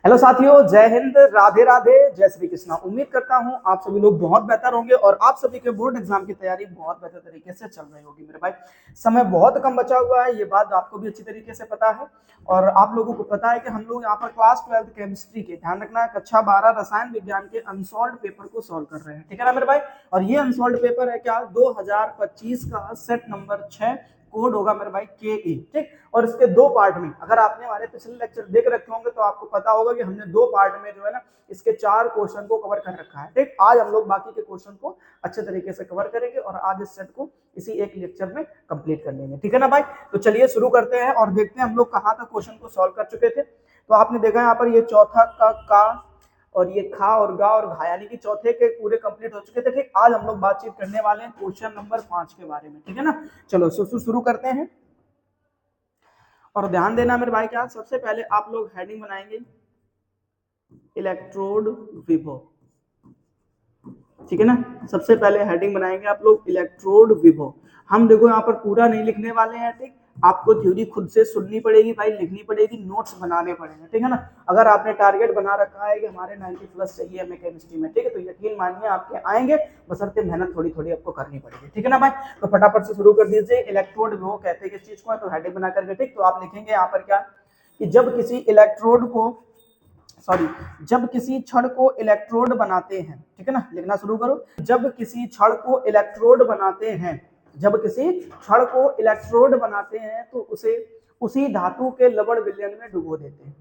Hello साथियों, जय हिंद, राधे राधे, जय श्री कृष्णा। उम्मीद करता हूं आप सभी लोग बहुत बेहतर होंगे और आप सभी के बोर्ड एग्जाम की तैयारी बहुत बेहतर तरीके से चल रही होगी। मेरे भाई, समय बहुत कम बचा हुआ है, ये बात आपको भी अच्छी तरीके से पता है। और आप लोगों को पता है कि हम लोग यहाँ पर क्लास 12 केमिस्ट्री के, ध्यान रखना है, कक्षा 12 रसायन विज्ञान के अनसॉल्व पेपर को सॉल्व कर रहे हैं। ठीक है ना मेरे भाई। और ये अनसॉल्व पेपर है क्या, 2025 का सेट नंबर 6, कोड होगा मेरे भाई KE। ठीक, और इसके दो पार्ट में, अगर आपने हमारे पिछले लेक्चर देख रखे होंगे तो आपको पता होगा कि हमने दो पार्ट में जो है ना इसके 4 क्वेश्चन को कवर कर रखा है। ठीक, आज हम लोग बाकी के क्वेश्चन को अच्छे तरीके से कवर करेंगे और आज इस सेट को इसी एक लेक्चर में कंप्लीट कर लेंगे। ठीक है ना भाई, तो चलिए शुरू करते हैं और देखते हैं हम लोग कहाँ तक क्वेश्चन को सॉल्व कर चुके थे। तो आपने देखा यहाँ पर ये चौथा का और ये खा और गा और घा, यानी कि चौथे के पूरे कंप्लीट हो चुके थे। ठीक, आज हम लोग बातचीत करने वाले हैं क्वेश्चन नंबर 5 के बारे में। ठीक है ना, चलो शुरू करते हैं। और ध्यान देना मेरे भाई, क्या सबसे पहले आप लोग हेडिंग बनाएंगे इलेक्ट्रोड विभव। ठीक है ना, सबसे पहले हेडिंग बनाएंगे आप लोग इलेक्ट्रोड विभव। हम देखो यहाँ पर पूरा नहीं लिखने वाले हैं। ठीक, आपको थ्योरी खुद से सुननी पड़ेगी भाई, लिखनी पड़ेगी, नोट्स बनाने पड़ेंगे। ठीक है ना, अगर आपने टारगेट बना रखा है कि हमारे 90 प्लस चाहिए हमें केमिस्ट्री में, ठीक है, तो यकीन मानिए आपके आएंगे, बशर्ते मेहनत थोड़ी थोड़ी आपको करनी पड़ेगी। ठीक है ना भाई, तो फटाफट से शुरू कर दीजिए। इलेक्ट्रोड विभव कहते हैं किस चीज को है, तो हेडिंग बना करके, ठीक, तो आप लिखेंगे यहाँ पर क्या कि जब किसी छड़ को इलेक्ट्रोड बनाते हैं। ठीक है ना, लिखना शुरू करो। जब किसी छड़ को इलेक्ट्रोड बनाते हैं, जब किसी छड़ को इलेक्ट्रोड बनाते हैं तो उसे उसी धातु के लवण विलयन में डुबो देते हैं।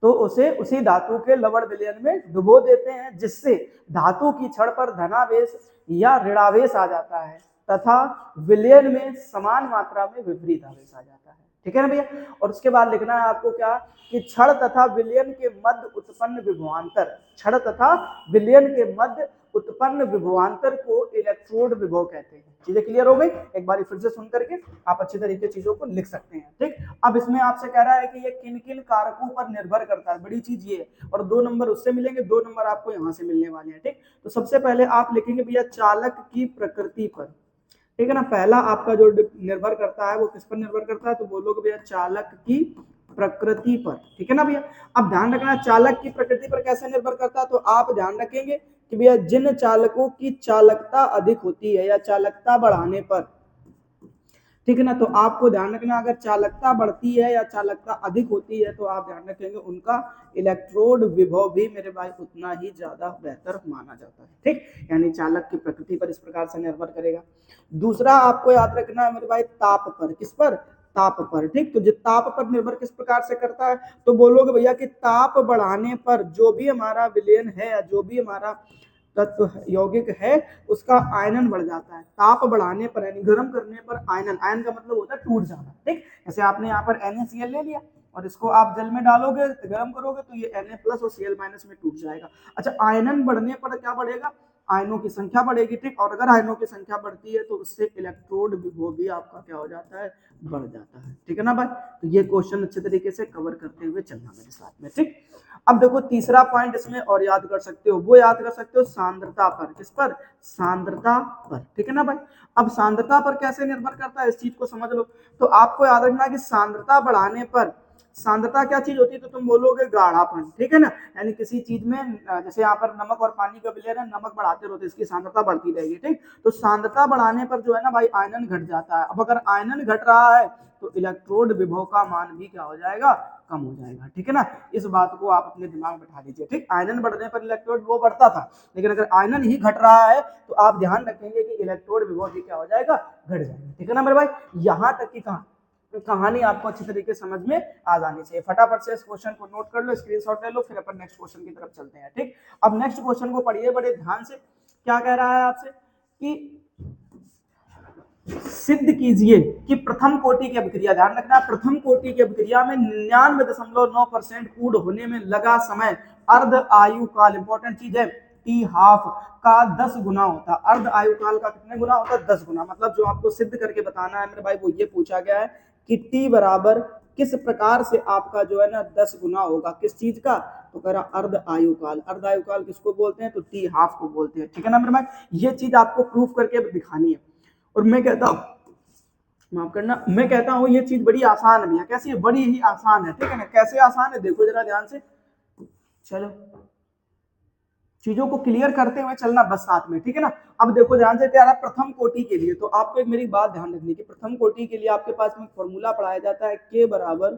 तो उसे उसी धातु के लवण विलयन में डुबो देते हैं, जिससे धातु की छड़ पर धनावेश या ऋणावेश आ जाता है तथा विलयन में समान मात्रा में विपरीत आवेश आ जाता है। ठीक है ना भैया। और उसके बाद लिखना है आपको क्या कि छड़ तथा विलयन के मध्य उत्पन्न विभवांतर, छड़ तथा विलयन के मध्य उत्पन्न विभवांतर को इलेक्ट्रोड विभव कहते हैं। चीजें क्लियर हो गई? एक बार फिर से सुन करके आप अच्छे तरीके चीजों को लिख सकते हैं। ठीक, अब इसमें आपसे कह रहा है कि ये किन किन कारकों पर निर्भर करता है, बड़ी चीज ये है। और 2 नंबर उससे मिलेंगे, 2 नंबर आपको यहाँ से मिलने वाले हैं। ठीक, तो सबसे पहले आप लिखेंगे भैया चालक की प्रकृति पर। ठीक है ना, पहला आपका जो निर्भर करता है वो किस पर निर्भर करता है, तो बोलोगे भैया चालक की प्रकृति पर। ठीक है ना भैया। अब ध्यान रखना चालक की प्रकृति पर कैसे निर्भर करता है, तो आप ध्यान रखेंगे कि भैया जिन चालकों की चालकता अधिक होती है या चालकता बढ़ाने पर, ठीक है ना, तो आपको ध्यान रखना अगर चालकता बढ़ती है या चालकता अधिक होती है तो आप ध्यान रखेंगे उनका इलेक्ट्रोड विभव भी मेरे भाई उतना ही ज्यादा बेहतर माना जाता है। ठीक, यानी चालक की प्रकृति पर इस प्रकार से निर्भर करेगा। दूसरा आपको याद रखना है मेरे भाई ताप पर। किस पर? ताप पर। ठीक, तो जो ताप पर निर्भर किस प्रकार से करता है, तो बोलोगे भैया कि ताप बढ़ाने पर जो भी हमारा विलयन है या जो भी हमारा तत्व यौगिक है उसका आयनन बढ़ जाता है। ताप बढ़ाने पर यानी गर्म करने पर आयनन, आयन का मतलब होता है टूट जाना। ठीक, जैसे आपने यहाँ पर NaCl ले लिया और इसको आप जल में डालोगे, गर्म करोगे तो ये Na प्लस और Cl माइनस में टूट जाएगा। अच्छा, आयनन बढ़ने पर क्या बढ़ेगा? आयनों की संख्या बढ़ेगी। ठीक, और अगर आयनों की संख्या बढ़ती है तो उससे इलेक्ट्रोड विभव भी आपका क्या हो जाता है? बढ़ जाता है। ठीक है ना भाई, तो ये क्वेश्चन अच्छे तरीके से कवर करते हुए चलना मेरे साथ में। ठीक, अब देखो तीसरा पॉइंट इसमें और याद कर सकते हो, वो याद कर सकते हो सांद्रता पर। किस पर? सांद्रता पर। ठीक है ना भाई। अब सांद्रता पर कैसे निर्भर करता है इस चीज को समझ लो। तो आपको याद रखना कि सांद्रता बढ़ाने पर, सांद्रता क्या चीज होती है, तो तुम बोलोगे गाढ़ापन। ठीक है ना, यानी किसी चीज में जैसे यहाँ पर नमक और पानी का विलयन है, नमक बढ़ाते रहो तो इसकी सांद्रता बढ़ती रहेगी। ठीक, तो सांद्रता बढ़ाने पर जो है ना भाई आयनन घट जाता है। अब अगर आयनन घट रहा है तो इलेक्ट्रोड विभव का मान भी क्या हो जाएगा? कम हो जाएगा। ठीक है ना, इस बात को आप अपने दिमाग में बैठा लीजिए। ठीक, आयनन बढ़ने पर इलेक्ट्रोड विभव बढ़ता था, लेकिन अगर आयनन ही घट रहा है तो आप ध्यान रखेंगे कि इलेक्ट्रोड विभव भी क्या हो जाएगा? घट जाएगा। ठीक है ना मेरे भाई, यहां तक की कहानी आपको अच्छी तरीके से समझ में आ जानी चाहिए। फटाफट से इस क्वेश्चन को नोट कर लो, स्क्रीनशॉट ले लो, फिर अपन नेक्स्ट क्वेश्चन की तरफ चलते हैं। ठीक, अब नेक्स्ट क्वेश्चन को पढ़िए बड़े ध्यान से। क्या कह रहा है आपसे कि सिद्ध कीजिए कि प्रथम कोटि की अभिक्रिया, ध्यान रखना प्रथम कोटि की अभिक्रिया में 99.9% पूर्ण होने में लगा समय अर्ध आयु काल, इंपॉर्टेंट चीज है, टी हाफ का 10 गुना होता है। अर्ध आयु काल का कितने गुना होता है? 10 गुना। मतलब जो आपको सिद्ध करके बताना है मेरे भाई वो ये पूछा गया है कि टी बराबर किस प्रकार से आपका जो है ना 10 गुना होगा, किस चीज का? तो कह रहा अर्ध आयु काल। अर्ध आयु काल किसको बोलते हैं? तो टी हाफ को बोलते हैं। ठीक है ना मेरे भाई, ये चीज आपको प्रूफ करके दिखानी है। और मैं कहता हूं, माफ करना, मैं कहता हूं ये चीज बड़ी आसान है भैया। कैसी है? बड़ी ही आसान है। ठीक है ना, कैसे आसान है देखो जरा ध्यान से। चलो चीजों को क्लियर करते हुए चलना बस साथ में, ठीक है ना। अब देखो ध्यान से, क्या रहा प्रथम कोटि के लिए, तो आपको एक मेरी बात ध्यान रखनी है कि प्रथम कोटि के लिए आपके पास में फॉर्मूला पढ़ाया जाता है के बराबर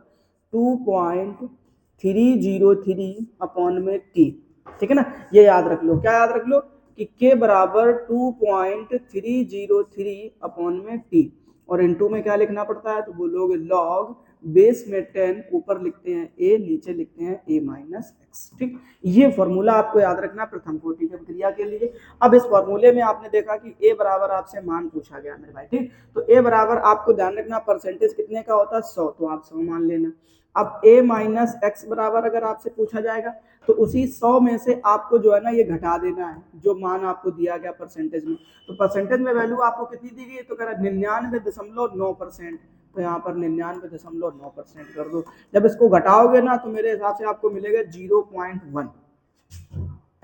2.303 अपॉन में टी, ठीक है ना। ये याद रख लो, क्या याद रख लो कि के बराबर 2.303 अपॉन में टी, और इनटू में क्या लिखना पड़ता है, तो बोलोगे लॉग बेस में 10, ऊपर लिखते हैं ए, नीचे लिखते हैं ए माइनस एक्स, ठीक। ये फॉर्मूला आपको याद रखना प्रथम कोटि की अभिक्रिया के लिए। अब इस फॉर्मूले में आपने देखा कि ए बराबर आपसे मान पूछा गया मेरे भाई, ठीक। तो ए बराबर आपको ध्यान रखना परसेंटेज कितने का होता है 100, तो आप 100 मान लेना। अब ए माइनस एक्स बराबर अगर आपसे पूछा जाएगा तो उसी 100 में से आपको जो है ना ये घटा देना है, जो मान आपको दिया गया परसेंटेज में। तो परसेंटेज में वैल्यू आपको कितनी दी गई, तो कह रहा 99.9%, तो यहाँ पर 99.9% कर दो। जब इसको घटाओगे ना तो मेरे हिसाब से आपको मिलेगा 0.1,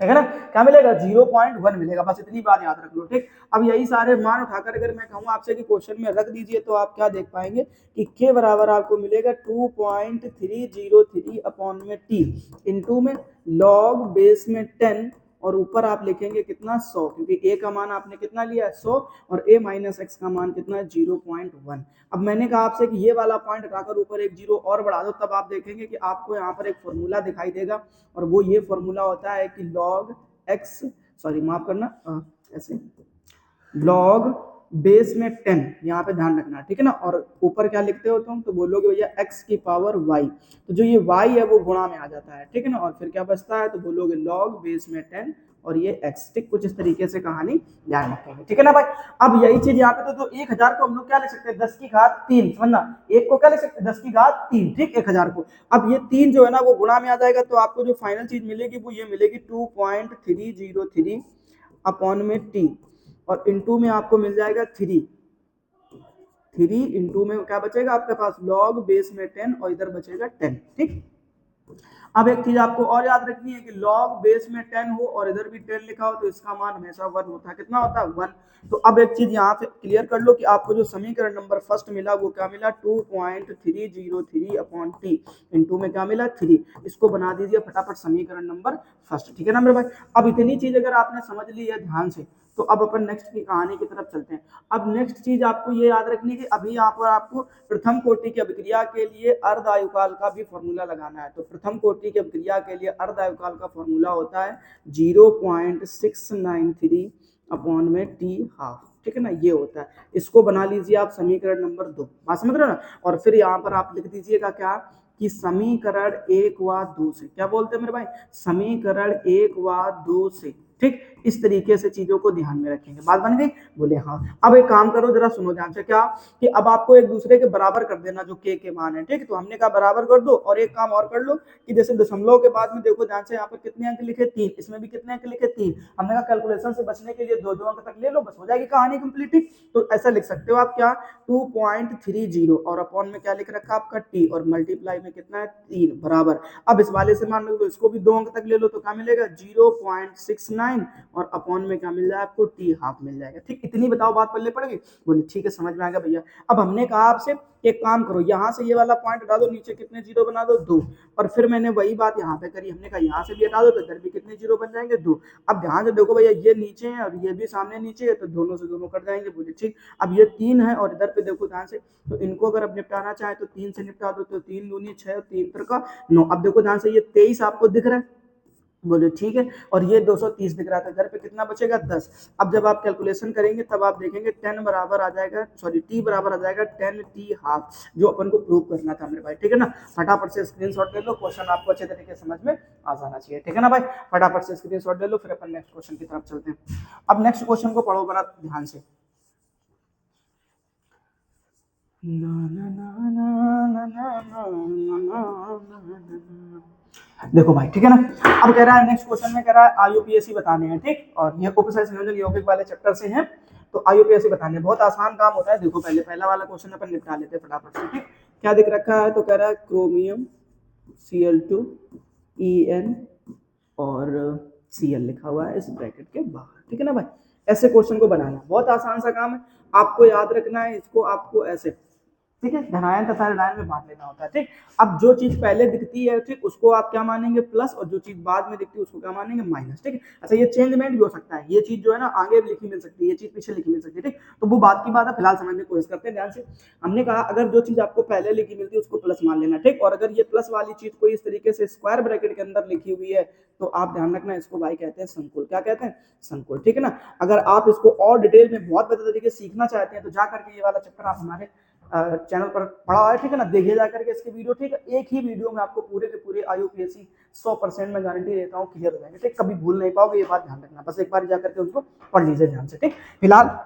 ठीक है ना। क्या मिलेगा, 0.1 मिलेगा, बस इतनी बात याद रख लो, ठीक। अब यही सारे मान उठाकर अगर मैं कहूँ आपसे कि क्वेश्चन में रख दीजिए तो आप क्या देख पाएंगे कि के बराबर आपको मिलेगा 2.303 अपॉन में टी, इनटू में लॉग बेस में 10, और ऊपर आप लिखेंगे कितना 100, क्योंकि ए का मान आपने कितना लिया है 100, और ए माइनस एक्स का मान कितना है 0.1। अब मैंने कहा आपसे कि ये वाला पॉइंट हटाकर ऊपर एक जीरो और बढ़ा दो, तब आप देखेंगे कि आपको यहाँ पर एक फॉर्मूला दिखाई देगा, और वो ये फॉर्मूला होता है कि लॉग एक्स, सॉरी माफ करना, ऐसे लॉग बेस में 10, यहाँ पे ध्यान रखना, ठीक है ना। और ऊपर क्या लिखते हो तुम, तो बोलोगे भैया x की पावर y, तो जो ये y है वो गुणा में आ जाता है, ठीक है ना। और फिर क्या बचता है, तो बोलोगे लॉग बेस में 10 और ये x, ठीक। कुछ इस तरीके से कहानी ध्यान रखेंगे, ठीक है ना भाई। अब यही चीज यहाँ पे तो 1000 को हम लोग क्या लिख सकते हैं, 10 की घात 3, समझना, एक को क्या लिख सकते हैं 10 की घात 3, ठीक, 1000 को। अब ये 3 जो है ना वो गुणा में आ जाएगा, तो आपको जो फाइनल चीज मिलेगी वो ये मिलेगी 2.303 अपॉन में टी, और इनटू में आपको मिल जाएगा 3 इनटू में क्या बचेगा आपके पास लॉग बेस में 10, और इधर बचेगा 10, ठीक। अब एक चीज आपको और याद रखनी है कि log बेस में 10 हो और इधर भी 10 लिखा हो तो इसका मान हमेशा 1 होता है, कितना होता है 1। तो अब एक चीज यहाँ पे क्लियर कर लो कि आपको जो समीकरण नंबर फर्स्ट मिला वो क्या मिला 2.303 अपॉन टी, इनटू में क्या मिला 3, इसको बना दीजिए फटाफट समीकरण नंबर फर्स्ट, ठीक है ना मेरे भाई। अब इतनी चीज अगर आपने समझ ली है ध्यान से, तो अब अपन नेक्स्ट की कहानी की तरफ चलते हैं। अब नेक्स्ट चीज आपको ये याद रखनी है कि अभी यहाँ पर आपको प्रथम कोटि की अभिक्रिया के लिए अर्ध आयुकाल का भी फॉर्मूला लगाना है। तो प्रथम कोटि की अभिक्रिया के लिए अर्ध आयुकाल का फॉर्मूला होता है 0.693 अपॉन में टी हाफ, ठीक है ना, ये होता है। इसको बना लीजिए आप समीकरण नंबर 2, बात समझ रहे हो ना। और फिर यहाँ पर आप लिख दीजिएगा क्या कि समीकरण 1 व 2 से, क्या बोलते हैं मेरे भाई, समीकरण 1 व 2 से, ठीक। इस तरीके से चीजों को ध्यान में रखेंगे, बात बन गई, बोले हाँ। अब एक काम करो जरा सुनो ध्यान से, क्या कि अब आपको एक दूसरे के बराबर कर देना जो के मान है, ठीक। तो हमने कहा बराबर कर दो, और एक काम और कर लो कि जैसे दशमलव के बाद में देखो ध्यान से यहाँ पर कितने अंक लिखे 3, इसमें भी कितने अंक लिखे 3, हमने कहा कैलकुलेशन से बचने के लिए 2 अंक तक ले लो, बस हो जाएगी कहानी कंप्लीट। तो ऐसा लिख सकते हो आप क्या 2.30 और अपॉन में क्या लिख रखा आपका टी, और मल्टीप्लाई में कितना है 3 बराबर। अब इस वाले से मान लो इसको भी 2 अंक तक ले लो, तो क्या मिलेगा 0.69, और अपॉन में क्या मिल जाएगा आपको टी हाफ मिल जाएगा, ठीक। इतनी बताओ बात पल्ले पड़ गई, बोले ठीक है समझ में आ गया भैया। अब हमने कहा आपसे एक काम करो, यहाँ से ये वाला पॉइंट हटा दो, नीचे कितने जीरो बना दो 2, और फिर मैंने वही बात यहाँ पे करी, हमने कहा यहाँ से भी हटा दो तो इधर भी कितने जीरो बन जाएंगे 2। अब ध्यान से देखो भैया ये नीचे है और ये भी सामने नीचे है, तो दोनों से दोनों कट जाएंगे, बोले ठीक। अब ये 3 है और इधर पे देखो ध्यान से, तो इनको अगर अब निपटाना चाहे तो 3 से निपटा दो, तो 3 दूनी 6, 3 का 9। अब देखो ध्यान से ये 23 आपको दिख रहा है, बोले ठीक है, और ये 230 दिख रहा था, घर पे कितना बचेगा 10। अब जब आप कैलकुलेशन करेंगे तब आप देखेंगे 10 बराबर आ जाएगा, सॉरी टी बराबर आ जाएगा 10 टी हाफ, जो अपन को प्रूव करना था मेरे भाई, ठीक है ना। फटाफट से स्क्रीनशॉट ले लो, क्वेश्चन आपको अच्छे तरीके से समझ में आ जाना चाहिए, ठीक है ना भाई। फटाफट से स्क्रीनशॉट ले लो, फिर अपन नेक्स्ट क्वेश्चन की तरफ चलते हैं। अब नेक्स्ट क्वेश्चन को पढ़ो बड़ा ध्यान से। देखो भाई ठीक है ना। अब कह रहा है नेक्स्ट क्वेश्चन में कह रहा है आईयूपीएसी बताने हैं, ठीक। और ये उपसर्ग संयोजन यौगिक वाले चैप्टर से हैं, तो आईयूपीएसी बताने बहुत आसान काम होता है। देखो पहला वाला क्वेश्चन अपन निपटा लेते हैं फटाफट से, ठीक। क्या दिख रखा है, तो कह रहा है क्रोमियम Cl2 En और Cl लिखा हुआ है इस ब्रैकेट के बाहर, ठीक है ना भाई। ऐसे क्वेश्चन को बनाना बहुत आसान सा काम है, आपको याद रखना है इसको, आपको ऐसे ठीक है, धनायन तथा ऋणायन में बांट लेना होता है। ठीक, अब जो चीज पहले दिखती है ठीक उसको आप क्या मानेंगे प्लस, और जो चीज बाद में दिखती है उसको क्या मानेंगे माइनस। ठीक है, अच्छा ये चेंजमेंट भी हो सकता है, ये चीज जो है ना आगे लिखी मिल सकती है, ये चीज पीछे लिखी मिल सकती है। ठीक, तो वो बात की बात है, फिलहाल समझने की कोशिश करते हैं ध्यान से। हमने कहा अगर जो चीज आपको पहले लिखी मिलती है उसको प्लस मान लेना। ठीक, और अगर ये प्लस वाली चीज कोई इस तरीके से स्क्वायर ब्रैकेट के अंदर लिखी हुई है तो आप ध्यान रखना इसको भाई कहते हैं संकुल। क्या कहते हैं? संकुल। ठीक है ना, अगर आप इसको और डिटेल में बहुत बेहतर तरीके से सीखना चाहते हैं तो जा करके ये वाला चैप्टर आप हमारे चैनल पर पढ़ा है। ठीक है ना, देखिए जा करके इसके वीडियो। ठीक है, एक ही वीडियो में आपको पूरे के पूरे IUPAC 100% में गारंटी देता हूँ क्लियर हो जाएंगे। ठीक, कभी भूल नहीं पाओगे, ये बात ध्यान रखना, बस एक बार जाकर के उसको पढ़ लीजिए ध्यान से। ठीक, फिलहाल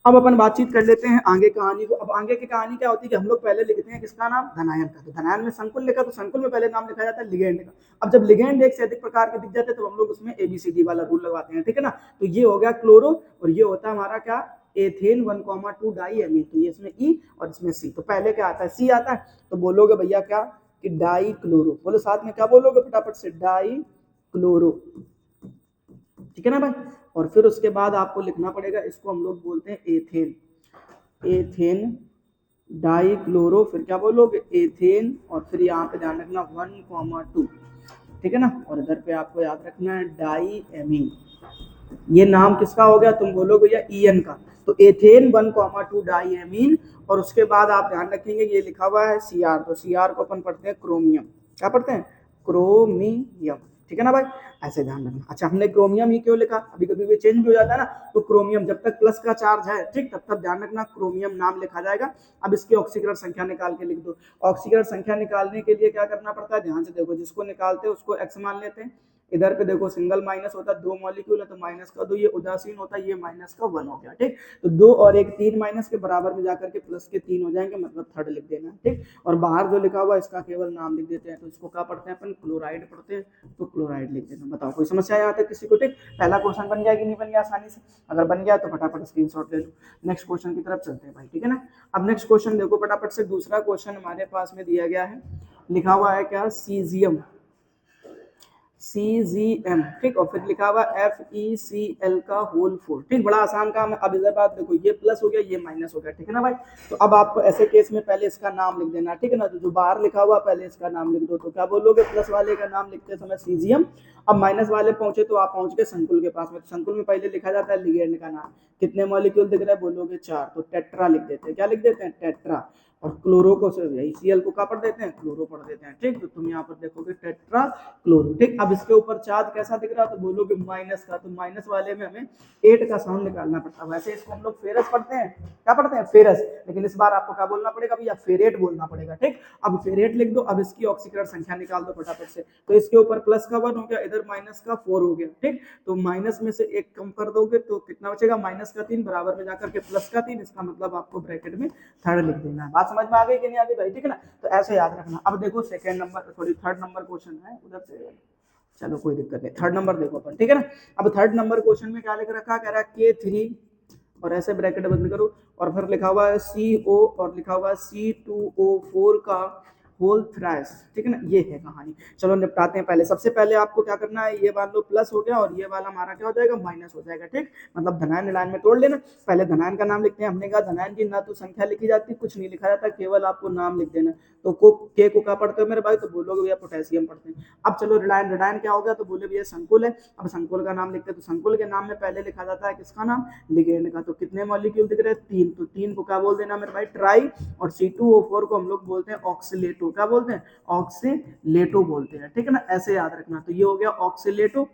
अब अपन बातचीत कर लेते हैं आगे कहानी को। अब आगे की कहानी क्या होती है कि हम लोग पहले लिखते हैं किसका नाम, धनायन का। तो धनायन में संकुल लिखा तो संकुल में पहले नाम लिखा जाता है लिगेंड का। अब जब लिगेंड एक से अधिक प्रकार के दिख जाते हैं तो हम लोग उसमें ABCD वाला रूल लगवाते हैं। ठीक है ना, तो ये हो गया क्लोरो, और ये होता है हमारा क्या, एथेन 1,2 डाई एमीन। तो ये इसमें E और इसमें C। तो पहले क्या आता है, C आता है, तो बोलोगे भैया क्या कि डाई क्लोरो। बोलो साथ में क्या बोलोगे फटाफट से, डाई क्लोरो। ठीक है ना भाई, और फिर उसके बाद आपको लिखना पड़ेगा, इसको हम लोग बोलते हैं एथेन। एथेन डाई क्लोरो, फिर क्या बोलोगे एथेन, और फिर यहाँ पे ध्यान रखना 1,2। ठीक है ना, और इधर पे आपको याद रखना है डाई एमीन। ये नाम किसका हो गया, तुम बोलोगे या EN का। तो एथेन 1,2 डाई एमीन, और उसके बाद आप ध्यान रखेंगे ये लिखा हुआ है Cr। तो Cr को अपन पढ़ते हैं क्रोमियम। क्या पढ़ते हैं, क्रोमियम। ठीक है ना भाई, ऐसे ध्यान रखना। अच्छा हमने क्रोमियम ही क्यों लिखा, अभी कभी भी चेंज भी हो जाता है ना, तो क्रोमियम जब तक प्लस का चार्ज है ठीक तब तक ध्यान रखना क्रोमियम नाम लिखा जाएगा। अब इसकी ऑक्सीकरण संख्या निकाल के लिख दो। ऑक्सीकरण संख्या निकालने के लिए क्या करना पड़ता है, ध्यान से देखो, जिसको निकालते हैं उसको X मान लेते हैं। इधर पे देखो सिंगल माइनस होता है, 2 मॉलिक्यूल है तो माइनस का 2, ये उदासीन होता है, ये माइनस का 1 हो गया। ठीक, तो 2 और 1 3 माइनस के बराबर में जाकर के प्लस के 3 हो जाएंगे, मतलब थर्ड लिख देना। ठीक, और बाहर जो लिखा हुआ है इसका केवल नाम लिख देते हैं। तो इसको क्या पढ़ते हैं अपन, क्लोराइड पढ़ते हैं, तो क्लोराइड लिख देना। बताओ कोई समस्या यहाँ तक किसी को? ठीक, पहला क्वेश्चन बन गया कि नहीं बन गया आसानी से? अगर बन गया तो फटाफट स्क्रीनशॉट ले लो। नेक्स्ट क्वेश्चन की तरफ चलते हैं भाई। ठीक है ना, अब नेक्स्ट क्वेश्चन देखो फटाफट से। दूसरा क्वेश्चन हमारे पास में दिया गया है, लिखा हुआ है क्या, सीजियम, CGM। ठीक, और फिर लिखा हुआ FeCl का होल 4। ठीक, बड़ा आसान काम है। अब इधर बात देखो, ये प्लस हो गया ये माइनस हो गया। ठीक है ना भाई, तो अब आपको ऐसे केस में पहले इसका नाम लिख देना। ठीक है ना, तो जो बाहर लिखा हुआ पहले इसका नाम लिख दो। तो क्या बोलोगे, प्लस वाले का नाम लिखते समय सीजियम। अब माइनस वाले पहुंचे तो आप पहुंच गए संकुल के पास में। तो संकुल में पहले लिखा जाता है लिगेंड का नाम। कितने मॉलिक्यूल दिख रहा है, बोलोगे 4, तो टेट्रा लिख देते हैं। क्या लिख देते हैं, टेट्रा। और क्लोरो को Cl को क्या पढ़ देते हैं, क्लोरो पढ़ देते हैं। ठीक, तो तुम यहाँ पर देखोगे टेट्रा क्लोरो। ठीक, अब इसके ऊपर चार्ज कैसा दिख रहा है, तो बोलोगे माइनस का। तो माइनस वाले में हमें 8 का साउंड निकालना पड़ता है। वैसे इसको हम लोग फेरस पढ़ते हैं, क्या पढ़ते हैं, फेरस, लेकिन इस बार आपको क्या बोलना पड़ेगा भैया, फेरेट बोलना पड़ेगा। ठीक, अब फेरेट लिख दो। अब इसकी ऑक्सीकरण संख्या निकाल दो फटाफट से। तो इसके ऊपर प्लस का 1 हो गया, इधर माइनस का 4 हो गया। ठीक, तो माइनस में से 1 कम कर दोगे तो कितना बचेगा, माइनस का 3 बराबर में जाकर के प्लस का 3। इसका मतलब आपको ब्रैकेट में थर्ड लिख देना है। बात समझ में आ गई कि नहीं आ गई भाई? ठीक है ना, तो ऐसे याद रखना। अब देखो second number, sorry third number question है उधर से, चलो कोई दिक्कत नहीं, थर्ड नंबर देखो अपन। ठीक है ना, अब थर्ड नंबर क्वेश्चन में क्या लिख रखा, कह रहा है K3 और ऐसे ब्रैकेट बंद करो, और फिर लिखा हुआ है CO और लिखा हुआ है C2O4 का होल थ्राइस। ठीक है ना, ये है कहानी। चलो निपटाते हैं। पहले सबसे पहले आपको क्या करना है, ये मान लो प्लस हो गया और ये वाला हमारा क्या हो जाएगा, माइनस हो जाएगा। ठीक, मतलब धनायन ऋणायन में तोड़ लेना। पहले धनायन का नाम लिखते हैं। हमने कहा धनायन की ना तो संख्या लिखी जाती, कुछ नहीं लिखा जाता, केवल आपको नाम लिख देना। तो के को क्या पढ़ते हो मेरे भाई, तो बोलोगे भैया पोटेशियम पढ़ते हैं। अब चलो ऋणायन, ऋणायन क्या हो गया, तो बोले भैया संकुल है। अब संकुल का नाम लिखते हैं, तो संकुल के नाम में पहले लिखा जाता है किसका नाम, लिगेंड का। तो कितने मॉलिक्यूल दिख रहे हैं, 3। तो 3 को क्या बोल देना मेरे भाई, ट्राई। और C2O4 को हम लोग बोलते हैं ऑक्सीलेटो। क्या बोलते हैं, ऑक्सीलेटो बोलते हैं। ठीक है ना, ऐसे याद रखना। तो ये हो गया ऑक्सीलेटो।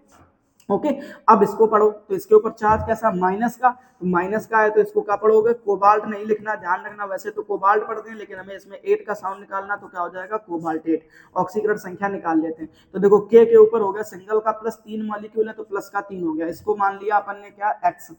ओके, अब इसको पढ़ो। तो इसके ऊपर चार्ज कैसा, माइनस का। तो माइनस का है तो इसको क्या पढ़ोगे, कोबाल्ट नहीं लिखना, ध्यान रखना। वैसे तो कोबाल्ट पढ़ते हैं लेकिन हमें इसमें 8 का साउंड निकालना, तो क्या हो जाएगा, कोबाल्ट 8। ऑक्सीकरण संख्या निकाल लेते हैं। तो देखो के ऊपर हो गया सिंगल का प्लस, 3 मॉलिक्यूल है तो प्लस का 3 हो गया। इसको मान लिया अपन ने क्या, एक्स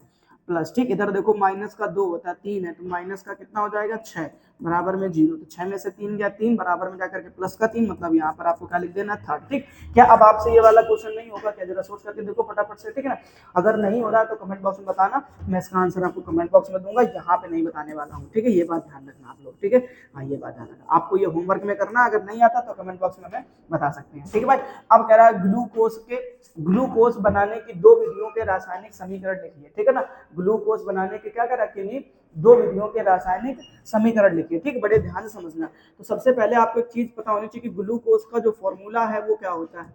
प्लस। ठीक, इधर देखो माइनस का 2 होता है, 3 है तो माइनस का कितना हो जाएगा, 6 बराबर में 0। तो 6 में से 3 गया 3, बराबर में जाकर के प्लस का 3, मतलब यहाँ पर आपको क्या लिख देना, थर्ड। ठीक, क्या अब आपसे ये वाला क्वेश्चन नहीं होगा क्या, जरा सोच करके देखो फटाफट से। ठीक है ना, अगर नहीं हो रहा है तो कमेंट बॉक्स में बताना, मैं इसका आंसर आपको कमेंट बॉक्स में दूंगा, यहाँ पे नहीं बताने वाला हूँ। ठीक है, ये बात ध्यान रखना आप लोग। ठीक है, हाँ ये बात ध्यान रखना, आपको ये होमवर्क में करना, अगर नहीं आता तो कमेंट बॉक्स में हमें बता सकते हैं। ठीक है भाई, अब कह रहा है ग्लूकोज बनाने की 2 विधियों के रासायनिक समीकरण लिखिए। ठीक है ना, ग्लूकोज बनाने के क्या करा किन्हीं दो विधियों के रासायनिक समीकरण लिखिए। ठीक, बड़े ध्यान से समझना। तो सबसे पहले आपको एक चीज पता होनी चाहिए कि ग्लूकोज का जो फॉर्मूला है वो क्या होता है,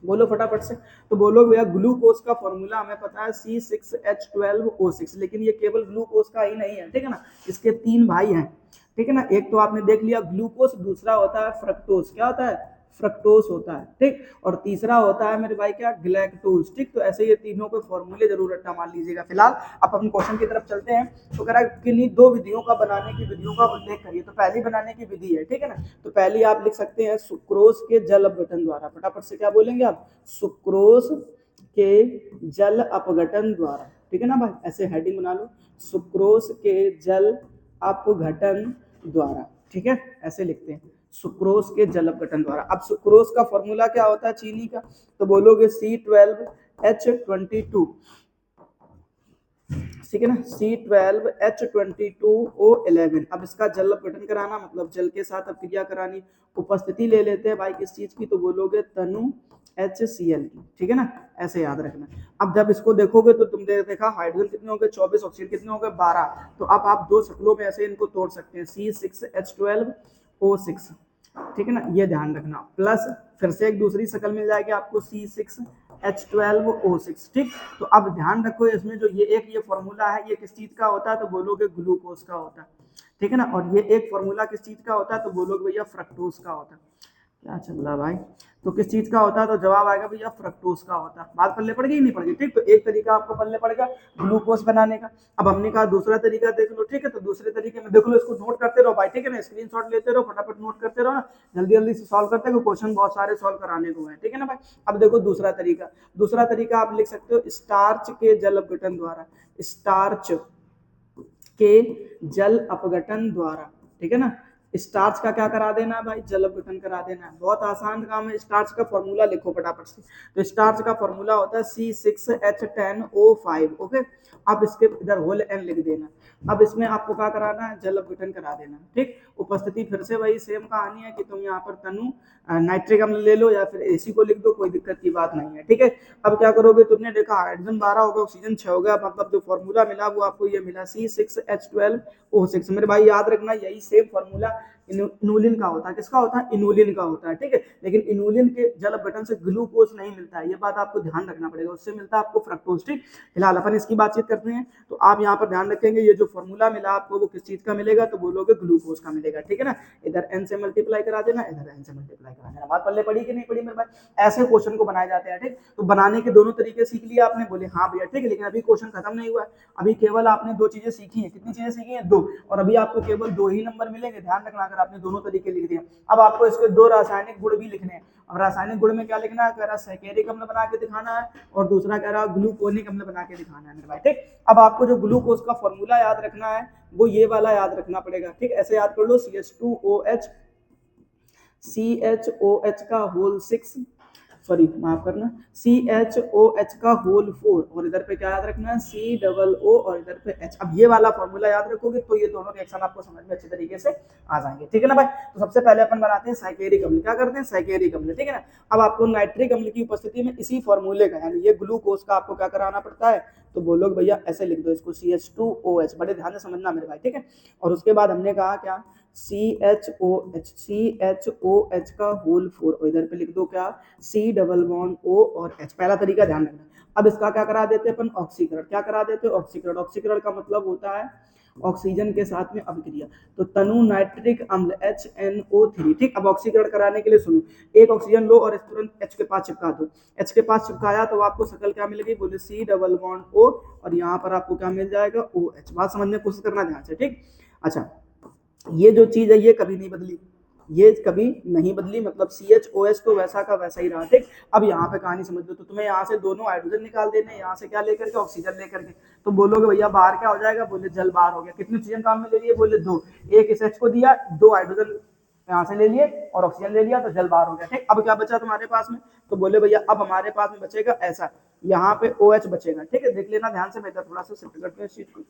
बोलो फटाफट से। तो बोलो भैया ग्लूकोज का फॉर्मूला हमें पता है C6H12O6, लेकिन ये केवल ग्लूकोज का ही नहीं है, ठीक है ना, इसके तीन भाई हैं, ठीक है ना। एक तो आपने देख लिया ग्लूकोज, दूसरा होता है फ्रक्टोज, क्या होता है, फ्रक्टोज होता है, ठीक, और तीसरा होता है मेरे भाई क्या, ग्लैक्टोज, ठीक। तो ऐसे ये तीनों के फॉर्मूले जरूर रट्टा मार लीजिएगा। फिलहाल अब हम क्वेश्चन की तरफ चलते हैं। तो कह रहा है किन्हीं दो विधियों का बनाने की विधियों का उल्लेख करिए। तो पहली बनाने की विधि है, ठीक है ना, तो पहली आप लिख सकते हैं सुक्रोज के जल अपघटन द्वारा। फटाफट से क्या बोलेंगे आप, सुक्रोज के जल अपघटन द्वारा, ठीक है ना भाई, ऐसे हेडिंग बना लो, सुक्रोज के जल अपघटन द्वारा, ठीक है, ऐसे लिखते हैं, सुक्रोज के जल अपघटन द्वारा। अब सुक्रोज का फॉर्मूला क्या होता है चीनी का, तो बोलोगे C12H22, ठीक है ना, C12H22O11। अब इसका जल अपघटन कराना मतलब जल के साथ अभिक्रिया करानी, उपस्थिति ले लेते हैं भाई किस चीज की, तो बोलोगे तनु HCl की, ठीक है ना, ऐसे याद रखना। अब जब इसको देखोगे तो तुमने देखा हाइड्रोजन कितने हो गए 24, ऑक्सीजन कितने हो गए 12। तो अब आप दो शक्लों में ऐसे इनको तोड़ सकते हैं, C6H12O6, ठीक है ना, ये ध्यान रखना। प्लस फिर से एक दूसरी शक्ल मिल जाएगी आपको C6H12O6, ठीक। तो अब ध्यान रखो इसमें जो ये फॉर्मूला है ये किस चीज का होता है, तो बोलोगे ग्लूकोज का होता है, ठीक है ना, और ये एक फॉर्मूला किस चीज का होता है, तो बोलोगे भैया फ्रक्टोज का होता है। क्या चल रहा है भाई, तो किस चीज का होता है, तो जवाब आएगा भैया फ्रक्टोज का होता है। बात पल्ले पड़ गई नहीं पड़ गई, ठीक। तो एक तरीका आपको पल्ले पड़ेगा ग्लूकोज बनाने का। अब हमने कहा दूसरा तरीका देख लो, ठीक है, तो दूसरे तरीके में देख लो, इसको नोट करते रहो भाई, ठीक है ना, स्क्रीनशॉट लेते रहो, फटाफट नोट करते रहो ना, जल्दी जल्दी से सॉल्व करते हैं, क्वेश्चन बहुत सारे सॉल्व कराने को है, ठीक है ना भाई। अब देखो दूसरा तरीका आप लिख सकते हो स्टार्च के जल अपघटन द्वारा, स्टार्च के जल अपघटन द्वारा, ठीक है ना। स्टार्च का क्या करा देना है भाई, जल अपघटन करा देना है, बहुत आसान काम है। स्टार्च का फॉर्मूला लिखो फटाफट से, तो स्टार्च का फॉर्मूला होता है C6H10O5, ओके। अब इसके इधर होल n लिख देना। अब इसमें आपको क्या कराना है, जल अपघटन करा देना, ठीक। उपस्थिति फिर से वही सेम कहानी है कि तुम यहाँ पर तनु नाइट्रिक अम्ल ले लो या फिर AC को लिख दो, कोई दिक्कत की बात नहीं है, ठीक है। अब क्या करोगे, तुमने देखा हाइड्रोजन 12 हो गया, ऑक्सीजन 6 हो गया, मतलब जो फॉर्मूला मिला वो आपको ये मिला C6H12O6। मेरे भाई याद रखना यही सेम फॉर्मूला इनुलिन का होता है, किसका होता है, इनुलिन का होता है, ठीक है। लेकिन इनुलिन के जल अपघटन से ग्लूकोज नहीं मिलता है, ये बात आपको ध्यान रखना पड़ेगा, उससे मिलता है आपको फ्रक्टोज, ठीक। फिलहाल अपन इसकी बातचीत करते हैं। तो आप यहाँ पर ध्यान रखेंगे ये जो फॉर्मूला मिला आपको वो किस चीज का मिलेगा, तो बोलोगे ग्लूकोज का मिलेगा, ठीक है ना। इधर n से मल्टीप्लाई करा देना, इधर n से मल्टीप्लाई करा देना। बात पल्ले पड़ी कि नहीं पड़ी मेरे भाई, ऐसे क्वेश्चन को बनाए जाते हैं, ठीक। तो बनाने के दोनों तरीके सीख लिए आपने, बोले हाँ भैया, ठीक है, लेकिन अभी क्वेश्चन खत्म नहीं हुआ है, अभी केवल आपने दो चीजें सीखी है। कितनी चीजें सीखी हैं, दो, और अभी आपको केवल दो ही नंबर मिलेंगे, ध्यान रखना, अगर आपने दोनों तरीके लिख दिए। अब आपको इसके दो रासायनिक गुण भी लिखने हैं। अब रासायनिक गुण में क्या लिखना है, कह रहा सैकेरिक अम्ल बना के दिखाना है, और दूसरा कह रहा ग्लूकोनिक अम्ल बना के दिखाना है मेरे भाई, ठीक। अब आपको जो ग्लूकोज का फॉर्मूला याद रखना है वो ये वाला याद रखना पड़ेगा, ठीक। ऐसे याद कर लो, CH2OH का होल 6, सॉरी माफ करना, CHOH का होल 4, और इधर पे क्या याद रखना है, COO और इधर पे H। अब ये वाला फॉर्मूला याद रखोगे तो ये दोनों रिएक्शन आपको समझ में अच्छे तरीके से आ जाएंगे, ठीक है ना भाई। तो सबसे पहले अपन बनाते हैं सैकेरिक अम्ल, क्या करते हैं, सैकेरिक अम्ल, ठीक है ना। अब आपको नाइट्रिक अम्ल की उपस्थिति में इसी फॉर्मूले का यानी ये ग्लूकोज का आपको क्या कराना पड़ता है, तो बोलोगे भैया ऐसे लिख दो इसको CH2OH, बड़े ध्यान से समझना मेरे भाई, ठीक है। और उसके बाद हमने कहा क्या, CHOH का होल 4, और इधर पे लिख दो क्या, C डबल बॉन्ड O और H। पहला तरीका ध्यान रखना। अब इसका क्या करा देते हैं अपन, ऑक्सीकरण, क्या करा देते हैं, ऑक्सीकरण। ऑक्सीकरण का मतलब होता है ऑक्सीजन के साथ में अभिक्रिया, तो तनु नाइट्रिक अम्ल HNO3, ठीक। अब ऑक्सीकरण कराने के लिए सुनो, एक ऑक्सीजन लो और इस तुरंत H के पास चिपका दो। H के पास चिपकाया तो आपको शक्ल क्या मिल गई, बोले C डबल बॉन्ड O, और यहाँ पर आपको क्या मिल जाएगा, OH। बात समझने की कोशिश करना ध्यान से, ठीक। अच्छा, ये जो चीज है ये कभी नहीं बदली, ये कभी नहीं बदली, मतलब CHOH तो वैसा का वैसा ही रहा, ठीक। अब यहाँ पे कहानी समझ लो, तो तुम्हें यहाँ से दोनों हाइड्रोजन निकाल देने, यहाँ से क्या लेकर के, ऑक्सीजन लेकर के। तो बोलोगे भैया बाहर क्या हो जाएगा, बोले जल बाहर हो गया। कितनी ऑक्सीजन काम में ले लिए, बोले दो, एक इस H को दिया, दो हाइड्रोजन यहाँ से ले लिए और ऑक्सीजन ले लिया, तो जल बाहर हो गया, ठीक। अब क्या बचा तुम्हारे पास में, तो बोले भैया अब हमारे पास में बचेगा ऐसा, यहाँ पे OH बचेगा, ठीक है। देख लेना ध्यान से, मैं थोड़ा सा शिफ्ट करते हैं इस चीज को।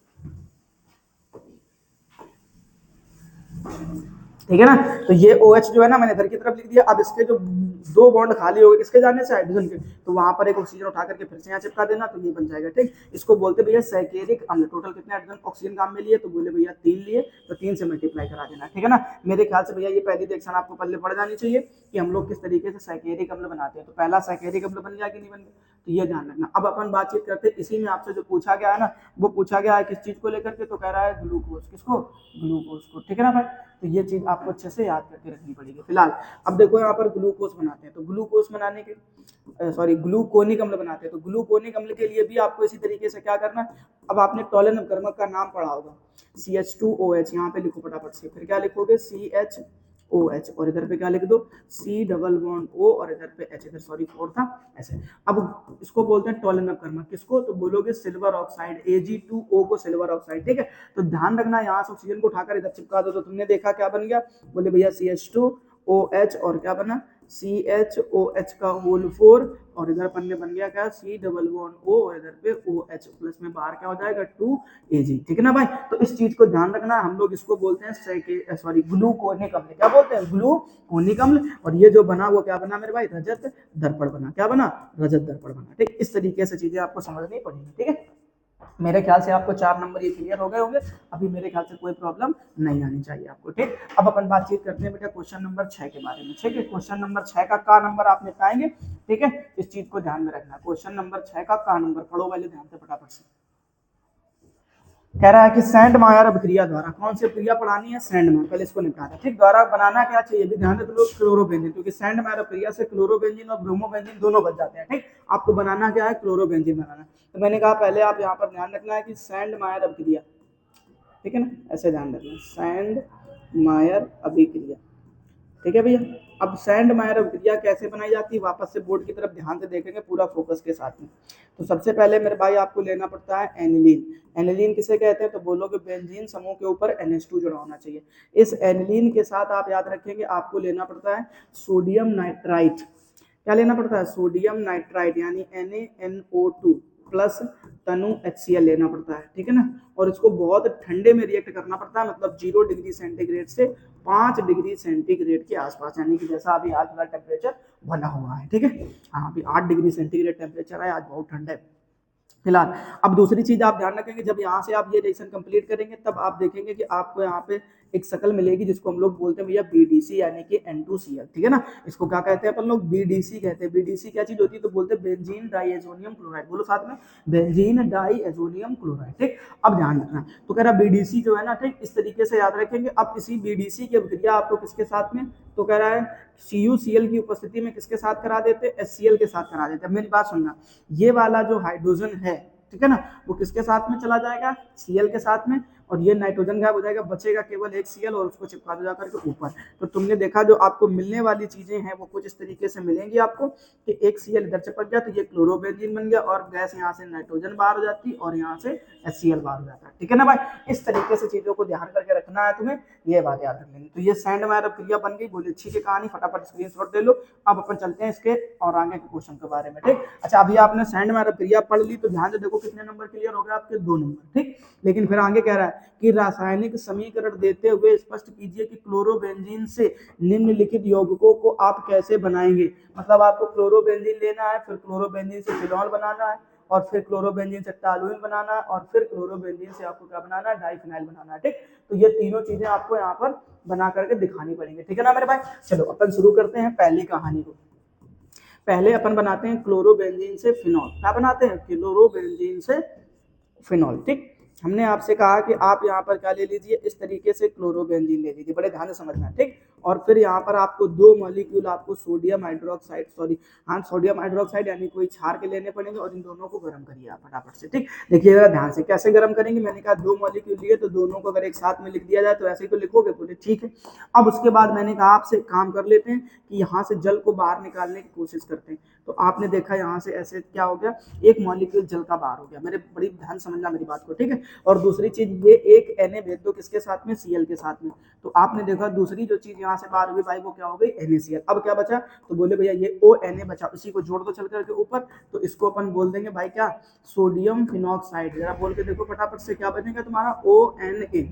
ठीक है ना। तो ये OH जो है ना मैंने इधर की तरफ लिख दिया। अब इसके जो दो बॉन्ड खाली हो गए किसके जाने से, हाइड्रोजन के, तो वहां पर एक ऑक्सीजन उठा करके फिर से यहाँ चिपका देना, तो ये बन जाएगा। ठीक, इसको बोलते भैया सैकेरिक अम्ल। टोटल कितने हाइड्रोजन ऑक्सीजन काम में लिए, तो बोले भैया 3 लिए, तो 3 से मल्टीप्लाई करा देना। ठीक है ना। मेरे ख्याल से भैया ये पहली रिएक्शन आपको पहले पढ़ जानी चाहिए कि हम लोग किस तरीके से सैकेरिक अम्ल बनाते हैं। तो पहला सैकेरिक अम्ल बन गया कि नहीं बन गया, तो ये ध्यान रखना। अब अपन बातचीत करते हैं इसी में आपसे जो पूछा गया है ना, वो पूछा गया है किस चीज को लेकर के, तो कह रहा है ग्लूकोज। किसको, ग्लूकोज को। ठीक है ना भाई, तो ये चीज आपको अच्छे से याद करके रखनी पड़ेगी। फिलहाल अब देखो यहाँ पर ग्लूकोज बनाते हैं, तो ग्लूकोज बनाने के ग्लूकोनिक अम्ल बनाते हैं, तो ग्लूकोनिक अम्ल के लिए भी आपको इसी तरीके से क्या करना है। अब आपने टॉलन अपकर्मक का नाम पढ़ा होगा, CH2OH, यहाँ पे लिखो फटाफट से, फिर क्या लिखोगे CHOH, और इधर पे क्या लिख दो C डबल बॉन्ड O, और इधर पे H, इधर सॉरी 4 था ऐसे। अब इसको बोलते हैं टॉलन अपकर्मक, किसको, तो बोलोगे सिल्वर ऑक्साइड, Ag2O को सिल्वर ऑक्साइड। ठीक है, तो ध्यान रखना यहाँ से ऑक्सीजन को उठाकर इधर चिपका दो, तो तुमने देखा क्या बन गया, बोले भैया CH2OH, और क्या बना CHOH का होल 4, और इधर पन्ने बन गया क्या C डबल बॉन्ड O, और इधर पे OH प्लस में बाहर क्या हो जाएगा 2Ag। ठीक है ना भाई, तो इस चीज को ध्यान रखना। हम लोग इसको बोलते हैं ग्लूकोनिक अम्ल। क्या बोलते हैं, ग्लूकोनिक अम्ल। और ये जो बना वो क्या बना मेरे भाई, रजत दर्पण बना। क्या बना, रजत दर्पण बना। ठीक, इस तरीके से चीजें आपको समझनी पड़ेगी। ठीक है, मेरे ख्याल से आपको 4 नंबर ये क्लियर हो गए होंगे। अभी मेरे ख्याल से कोई प्रॉब्लम नहीं आनी चाहिए आपको। ठीक, अब अपन बातचीत करते हैं बेटा क्वेश्चन नंबर 6 के बारे में। ठीक है, क्वेश्चन नंबर 6 का नंबर आप निपटाएंगे। ठीक है, इस चीज को ध्यान में रखना। क्वेश्चन नंबर 6 का नंबर पढ़ो वाले ध्यान से फटाफट से। कह रहा है कि सैंड मायर अभिक्रिया द्वारा, कौन सी क्रिया पढ़ानी है, सैंड मायर, पहले इसको निपटा दें। ठीक, द्वारा बनाना क्या चाहिए भी ध्यान रख लो, क्लोरोबेंजीन, क्योंकि सैंड मायर अभिक्रिया से क्लोरोबेंजीन और ब्रोमोबेंजीन दोनों बच जाते हैं। ठीक, आपको बनाना क्या है, क्लोरोबेंजीन बनाना। तो मैंने कहा पहले आप यहाँ पर ध्यान रखना है कि सैंड मायर अभिक्रिया, ठीक है ना, ऐसे ध्यान रखना, सैंड मायर अभिक्रिया। ठीक है भैया, अब सैंड मायर अभिक्रिया कैसे बनाई जाती है, वापस से बोर्ड की तरफ ध्यान से देखेंगे पूरा फोकस के साथ में। तो सबसे पहले मेरे भाई आपको लेना पड़ता है एनिलीन। एनिलीन किसे कहते हैं, तो बोलोगे बेंजीन समूह के ऊपर NH2 जुड़ा होना चाहिए। इस एनिलीन के साथ आप याद रखेंगे आपको लेना पड़ता है सोडियम नाइट्राइट। क्या लेना पड़ता है, सोडियम नाइट्राइट, यानी NaNO2 प्लस तनु HCl लेना पड़ता है। ठीक है ना, और इसको बहुत ठंडे में रिएक्ट करना पड़ता है, मतलब 0 डिग्री सेंटीग्रेड से 5 डिग्री सेंटीग्रेड के आसपास, यानी कि जैसा अभी आज का टेम्परेचर बना हुआ है। ठीक है, हाँ अभी 8 डिग्री सेंटीग्रेड टेम्परेचर है, आज बहुत ठंडा है फिलहाल। अब दूसरी चीज आप ध्यान रखेंगे, जब यहाँ से आप ये रिएक्शन कंप्लीट करेंगे तब आप देखेंगे कि आपको यहाँ पे एक शक्ल मिलेगी जिसको हम लोग बोलते हैं भैया BDC, यानी कि N2Cl। ठीक है ना, इसको क्या कहते हैं अपन लोग, BDC कहते हैं। BDC क्या चीज होती है, तो बोलते हैं बेंजीन डाइएजोनियम क्लोराइड। बोलो साथ में, बेंजीन डाइएजोनियम क्लोराइड। ठीक, अब ध्यान रखना, तो कह रहा BDC जो है ना, ठीक इस तरीके से याद रखेंगे। अब इसी BDC की अभिक्रिया आपको किसके साथ में, तो कह रहा है CuCl की उपस्थिति में किसके साथ करा देते, HCl के साथ करा देते। मेरी बात सुनना, ये वाला जो हाइड्रोजन है, ठीक है ना, वो किसके साथ में चला जाएगा, Cl के साथ में, और ये नाइट्रोजन गायब हो जाएगा, बचेगा केवल एक Cl, और उसको चिपका दो जाकर के ऊपर। तो तुमने देखा जो आपको मिलने वाली चीजें हैं वो कुछ इस तरीके से मिलेंगी आपको कि एक Cl इधर चिपक गया तो ये क्लोरोबेंजीन बन गया, और गैस यहाँ से नाइट्रोजन बाहर हो जाती और यहाँ से HCl बाहर हो जाता है। ठीक है ना भाई, इस तरीके से चीजों को ध्यान करके रखना है तुम्हें, ये बात याद रख लेंगे। तो ये सैंड मायर अभिक्रिया बन गई, बोली अच्छी की कहानी, फटाफट स्क्रीनशॉट ले लो। अब अपन चलते हैं इसके और आगे के क्वेश्चन के बारे में। ठीक, अच्छा अभी आपने सैंड मायर अभिक्रिया पढ़ ली, तो ध्यान से देखो कितने नंबर क्लियर हो गए आपके, 2 नंबर। ठीक, लेकिन फिर आगे कह रहा है कि रासायनिक समीकरण देते हुए स्पष्ट कीजिए कि क्लोरोबेंजीन से निम्नलिखित यौगिकों को आप कैसे बनाएंगे। मतलब आपको क्लोरोबेंजीन लेना है, फिर क्लोरोबेंजीन से फिनॉल बनाना है, और फिर क्लोरोबेंजीन से टॉलुइन बनाना है, और फिर क्लोरोबेंजीन से आपको क्या बनाना है, डाइफिनाइल बनाना है। ठीक, तो ये तीनों चीजें आपको यहाँ पर बना करके दिखानी पड़ेंगी। ठीक है ना मेरे भाई, चलो अपन शुरू करते हैं पहली कहानी को। पहले अपन बनाते हैं क्लोरोबेंजीन से फिनॉल। क्या बनाते हैं, क्लोरोबेंजीन से फिनॉल। ठीक, हमने आपसे कहा कि आप यहाँ पर क्या ले लीजिए, इस तरीके से क्लोरोबेंजीन ले लीजिए, बड़े ध्यान से समझना। ठीक, और फिर यहाँ पर आपको 2 मॉलिक्यूल आपको सोडियम हाइड्रोक्साइड सोडियम हाइड्रोक्साइड यानी कोई क्षार के लेने पड़ेंगे, और इन दोनों को गर्म करिए आप फटाफट से। ठीक, देखिएगा ध्यान से कैसे गर्म करेंगे। मैंने कहा 2 मॉलिक्यूल लिए तो दोनों को अगर एक साथ में लिख दिया जाए तो ऐसे ही तो लिखोगे, बोले ठीक है। अब उसके बाद मैंने कहा आपसे काम कर लेते हैं कि यहाँ से जल को बाहर निकालने की कोशिश करते हैं। तो आपने देखा यहाँ से ऐसे क्या हो गया, एक मॉलिक्यूल जल का बाहर हो गया। मेरे बड़ी ध्यान समझना मेरी बात को। ठीक है, और दूसरी चीज ये एक Na भेज दो किसके साथ में, Cl के साथ में। तो आपने देखा दूसरी जो चीज यहाँ से बाहर हुई भाई वो क्या हो गई, NaCl। अब क्या बचा, तो बोले भैया ये ONa बचा, इसी को जोड़ दो चल करके ऊपर। तो इसको अपन बोल देंगे भाई क्या, सोडियम फिनॉक्साइड। जरा बोल के देखो फटाफट से, क्या बनेगा तुम्हारा, ONa।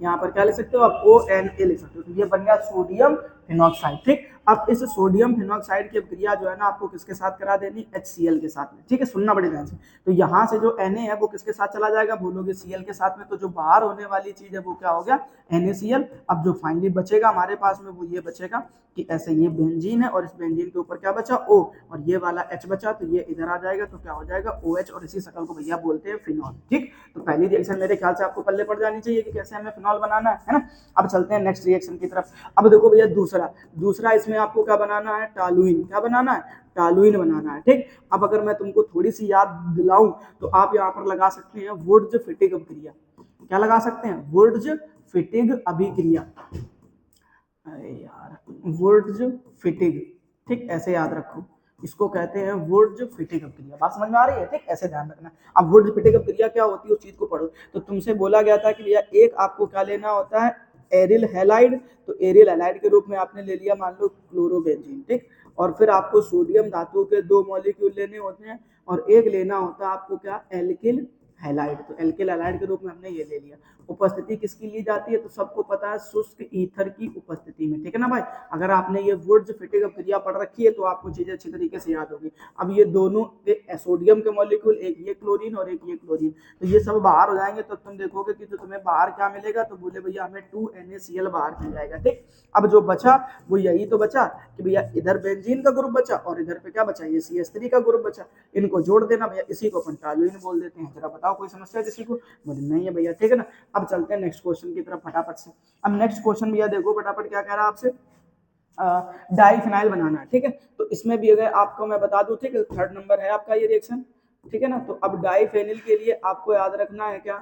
यहाँ पर क्या लिख सकते हो आप, ONA लिख सकते हो। तो ये बन गया सोडियम फिनॉक्साइड। ठीक, अब इस सोडियम फिनॉक्साइड की क्रिया जो है ना आपको किसके साथ करा देनी, HCl के साथ में। ठीक है, सुनना बड़े ध्यान से। तो यहाँ से जो Na है वो किसके साथ चला जाएगा, बोलोगे Cl के साथ में। तो जो बाहर होने वाली चीज है वो क्या हो गया, NaCl। अब जो फाइनली बचेगा हमारे पास में वो ये बचेगा कि ऐसे ये बेंजीन है और इस बेंजीन के ऊपर क्या बचा, O, और ये वाला H बचा, तो ये इधर आ जाएगा तो क्या हो जाएगा, OH, और इसी शक्ल को भैया बोलते हैं फिनॉल। ठीक, तो पहली रिएक्शन मेरे ख्याल से आपको पल्ले पड़ जानी चाहिए कि कैसे हमें फिनॉल बनाना है ना। अब चलते हैं नेक्स्ट रिएक्शन की तरफ। अब देखो भैया दूसरा इसमें आपको क्या बनाना है, टॉलुइन। क्या बनाना है, टॉलुइन बनाना है। ठीक, अब अगर मैं तुमको थोड़ी सी याद दिलाऊं तो आप यहाँ पर लगा सकते हैं वुर्ज फिटिग अभिक्रिया। क्या लगा सकते हैं, वुर्ज फिटिग अभिक्रिया। अरे यार, वुर्ज फिटिग। ठीक, ऐसे याद रखो, इसको कहते हैं वुर्ज फिटिग अभिक्रिया। बात समझ में आ रही है, ठीक, ऐसे ध्यान रखना। अब वुर्ज फिटिग अभिक्रिया क्या होती है उस चीज को पढ़ो। तो तुमसे बोला गया था कि भैया एक आपको क्या लेना होता है, एरिल हैलाइड। तो एरिल हैलाइड के रूप में आपने ले लिया मान लो क्लोरोबेंजीन। ठीक, और फिर आपको सोडियम धातु के 2 मॉलिक्यूल लेने होते हैं और एक लेना होता है आपको क्या, एल्किल हैलाइड। तो एल्किल हैलाइड के रूप में हमने ये ले लिया। उपस्थिति किसकी ली जाती है, तो सबको पता है शुष्क ईथर की उपस्थिति में। ठीक है ना भाई, अगर आपने ये वुर्ज फिटिग अभिक्रिया पढ़ रखी है तो आपको चीजें अच्छी तरीके से याद होगी। अब ये दोनों सोडियम के मॉलिक्यूल, एक ये क्लोरीन और एक ये क्लोरीन, तो ये सब बाहर हो जाएंगे। तो तुम देखोगे कि तो तुम्हें बाहर क्या मिलेगा, तो बोले भैया हमें 2NaCl बाहर मिल जाएगा। ठीक, अब जो बचा वो यही तो बचा कि भैया इधर बेंजीन का ग्रुप बचा और इधर पे क्या बचा, ये CH3 का ग्रुप बचा। इनको जोड़ देना भैया, इसी को अपन टॉलुइन बोल देते हैं। जरा बताओ कोई समस्या किसी को, बोले नहीं है भैया। ठीक है ना, अब चलते हैं नेक्स्ट क्वेश्चन की तरफ फटाफट से। अब नेक्स्ट क्वेश्चन भैया देखो फटाफट क्या कह रहा है आपसे, डाइफिनाइल बनाना है। ठीक है, तो इसमें भी अगर आपको मैं बता दूं, ठीक है, 3rd नंबर है आपका ये रिएक्शन। ठीक है ना, तो अब डाइफेनिल के लिए आपको याद रखना है क्या,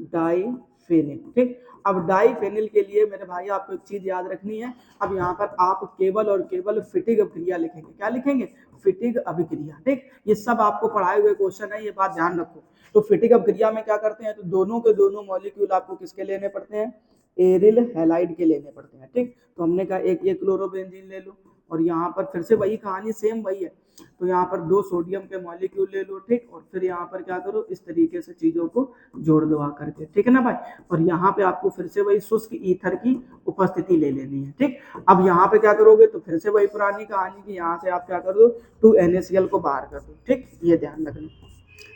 डाइफेनिल। ठीक, अब डाइफेनिल के लिए मेरे भाई आपको एक चीज याद रखनी है। अब यहाँ पर आप केवल और केवल फिटिग अभिक्रिया लिखेंगे। क्या लिखेंगे, फिटिग अभिक्रिया। ठीक, ये सब आपको पढ़ाए हुए क्वेश्चन है, ये बात ध्यान रखो। तो फिटिग अभिक्रिया में क्या करते हैं, तो दोनों के दोनों मॉलिक्यूल आपको किसके लेने पड़ते हैं, एरिल हैलाइड के लेने पड़ते हैं। ठीक, तो हमने कहा एक ये क्लोरोबेंजीन ले लो और यहाँ पर फिर से वही कहानी सेम वही है। तो यहाँ पर 2 सोडियम के मॉलिक्यूल ले लो। ठीक, और फिर यहाँ पर क्या करो, इस तरीके से चीजों को जोड़ दो आकर के। ठीक है ना भाई, और यहाँ पे आपको फिर से वही शुष्क ईथर की उपस्थिति ले लेनी है। ठीक, अब यहाँ पे क्या करोगे, तो फिर से वही पुरानी कहानी की यहाँ से आप क्या कर दो, 2NaCl को बाहर कर दो। ठीक, ये ध्यान रखना,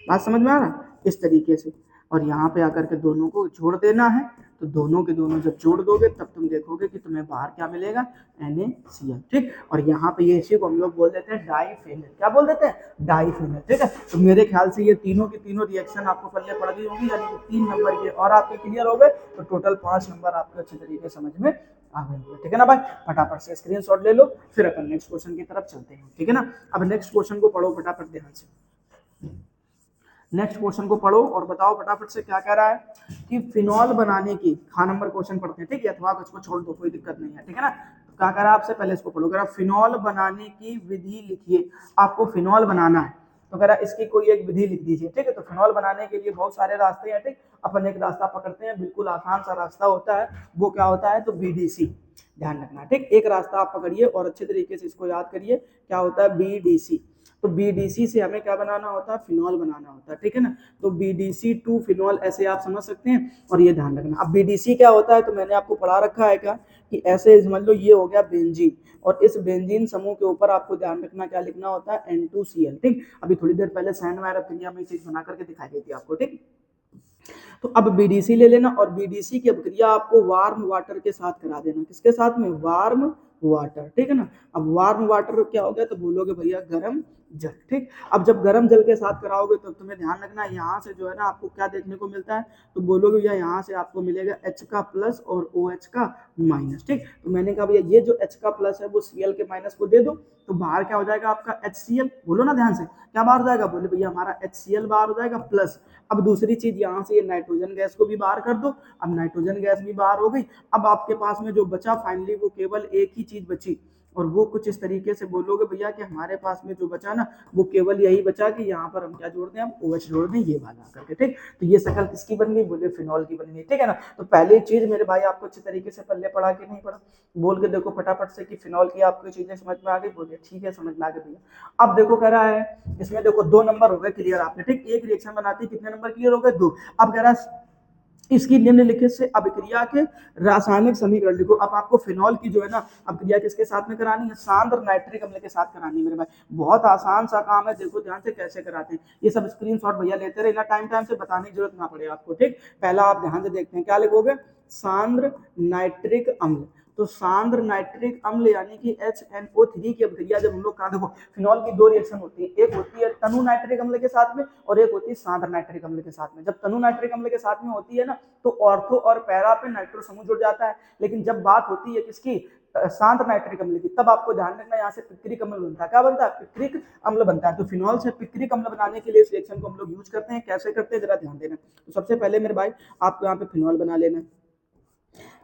बात समझ में आ रहा, इस तरीके से। और यहाँ पे आकर के दोनों को जोड़ देना है। तो दोनों के दोनों जब जोड़ दोगे तब तुम देखोगे कि तुम्हें बाहर क्या मिलेगा, NaCl। ठीक, और यहाँ पे ये इसी को हम लोग बोल देते हैं डाइफेनिल। क्या बोल देते हैं, डाइफेनिल। ठीक है, तो मेरे ख्याल से ये तीनों की तीनों रिएक्शन आपको पल्ले पड़ गई होगी, यानी कि 3 नंबर के और आपके क्लियर हो गए। तो टोटल 5 नंबर आपको अच्छे तरीके समझ में आ गए। ठीक है ना भाई, फटाफट से स्क्रीनशॉट ले लो, फिर अपन नेक्स्ट क्वेश्चन की तरफ चलते हैं। ठीक है ना, अब नेक्स्ट क्वेश्चन को पढ़ो फटाफट ध्यान से। नेक्स्ट क्वेश्चन को पढ़ो और बताओ फटाफट से क्या कह रहा है कि फिनॉल बनाने की, नंबर क्वेश्चन पढ़ते हैं। ठीक है, अथवा कुछ को छोड़ दो, कोई दिक्कत नहीं है। ठीक है ना, तो क्या कह रहा है आपसे, पहले इसको पढ़ो। कह रहा फिनॉल बनाने की विधि लिखिए। आपको फिनॉल बनाना है तो कह रहा इसकी कोई एक विधि लिख दीजिए। ठीक है, तो फिनॉल बनाने के लिए बहुत सारे रास्ते हैं। ठीक, अपन एक रास्ता पकड़ते हैं, बिल्कुल आसान सा रास्ता होता है। वो क्या होता है, तो BDC, ध्यान रखना। ठीक, एक रास्ता आप पकड़िए और अच्छे तरीके से इसको याद करिए, क्या होता है, BDC। तो BDC से हमें क्या बनाना होता है, फिनॉल बनाना होता है। ठीक है ना, तो BDC टू फिनॉल ऐसे आप समझ सकते हैं, और ये ध्यान रखना। अब BDC क्या होता है, तो मैंने आपको पढ़ा रखा है क्या कि ऐसे समझ लो ये हो गया बेंजीन, और इस बेंजीन समूह के ऊपर आपको ध्यान रखना क्या लिखना होता है, N2Cl। ठीक, अभी थोड़ी देर पहले सैंडवायर अभिक्रिया में चीज बना करके दिखाई देती है आपको। ठीक, तो अब BDC ले लेना, और BDC की अभिक्रिया आपको वार्म वाटर के साथ करा देना। किसके साथ में, वार्म वाटर। ठीक है ना, अब वार्म वाटर क्या हो गया, तो बोलोगे भैया गर्म जल। ठीक, अब जब गर्म जल के साथ कराओगे तो तुम्हें ध्यान रखना यहाँ से जो है ना आपको क्या देखने को मिलता है, तो बोलोगे भैया यहाँ से आपको मिलेगा H का प्लस और OH का माइनस। ठीक, तो मैंने कहा भैया ये जो H का प्लस है वो Cl के माइनस को दे दो, तो बाहर क्या हो जाएगा आपका HCl। बोलो ना ध्यान से, क्या बाहर हो जाएगा, बोले भैया हमारा HCl बाहर हो जाएगा प्लस। अब दूसरी चीज यहाँ से ये नाइट्रोजन गैस को भी बाहर कर दो। अब नाइट्रोजन गैस भी बाहर हो गई। अब आपके पास में जो बचा फाइनली वो केवल एक ही चीज बची, और वो कुछ इस तरीके से बोलोगे भैया कि हमारे पास में जो बचा ना वो केवल यही बचा कि यहाँ पर हम क्या जोड़ दें, हम OH जोड़ दें, ये वाला करके। ठीक, तो ये शक्ल किसकी बन गई, बोले फिनॉल की बन गई। ठीक है ना, तो पहली चीज मेरे भाई आपको अच्छे तरीके से पल्ले पढ़ा के नहीं पढ़ा, बोल के देखो फटाफट से कि फिनॉल की आपको चीजें समझ में आ गई, बोलिए ठीक है समझ में आ गई भैया। अब देखो कह रहा है इसमें देखो 2 नंबर हो गए क्लियर आपने। ठीक, एक रिएक्शन बनाती कितने नंबर क्लियर हो गए, 2। अब कह रहा है इसकी निम्नलिखित से अभिक्रिया के रासायनिक समीकरण लिखो। अब आपको फिनॉल की जो है ना अभिक्रिया किसके साथ में करानी है, सांद्र नाइट्रिक अम्ल के साथ करानी है मेरे भाई। बहुत आसान सा काम है, देखो ध्यान से कैसे कराते हैं। ये सब स्क्रीनशॉट भैया लेते रहे ना, टाइम टाइम से बताने की जरूरत ना पड़े आपको, ठीक। पहला आप ध्यान से देखते हैं, क्या लिखोगे, सांद्र नाइट्रिक अम्ल। तो सांद्र नाइट्रिक अम्ल यानी कि HNO3 की अभिक्रिया जब हम लोग करा, देखो फिनॉल की दो रिएक्शन होती है, एक होती है तनु नाइट्रिक अम्ल के साथ में और एक होती है सांद्र नाइट्रिक अम्ल के साथ में। जब तनु नाइट्रिक अम्ल के साथ में होती है ना तो ऑर्थो और पैरा पे नाइट्रो समूह जुड़ जाता है, लेकिन जब बात होती है किसकी, सांद्र नाइट्रिक अम्ल की, तब आपको ध्यान रखना यहाँ से पिक्रिक अम्ल बनता है। क्या बनता है, पिक्रिक अम्ल बनता है। तो फिनॉल से पिक्रिक अम्ल बनाने के लिए इस रिएक्शन को हम लोग यूज करते हैं। कैसे करते हैं जरा ध्यान देना। तो सबसे पहले मेरे भाई आपको यहाँ पे फिनॉल बना लेना है।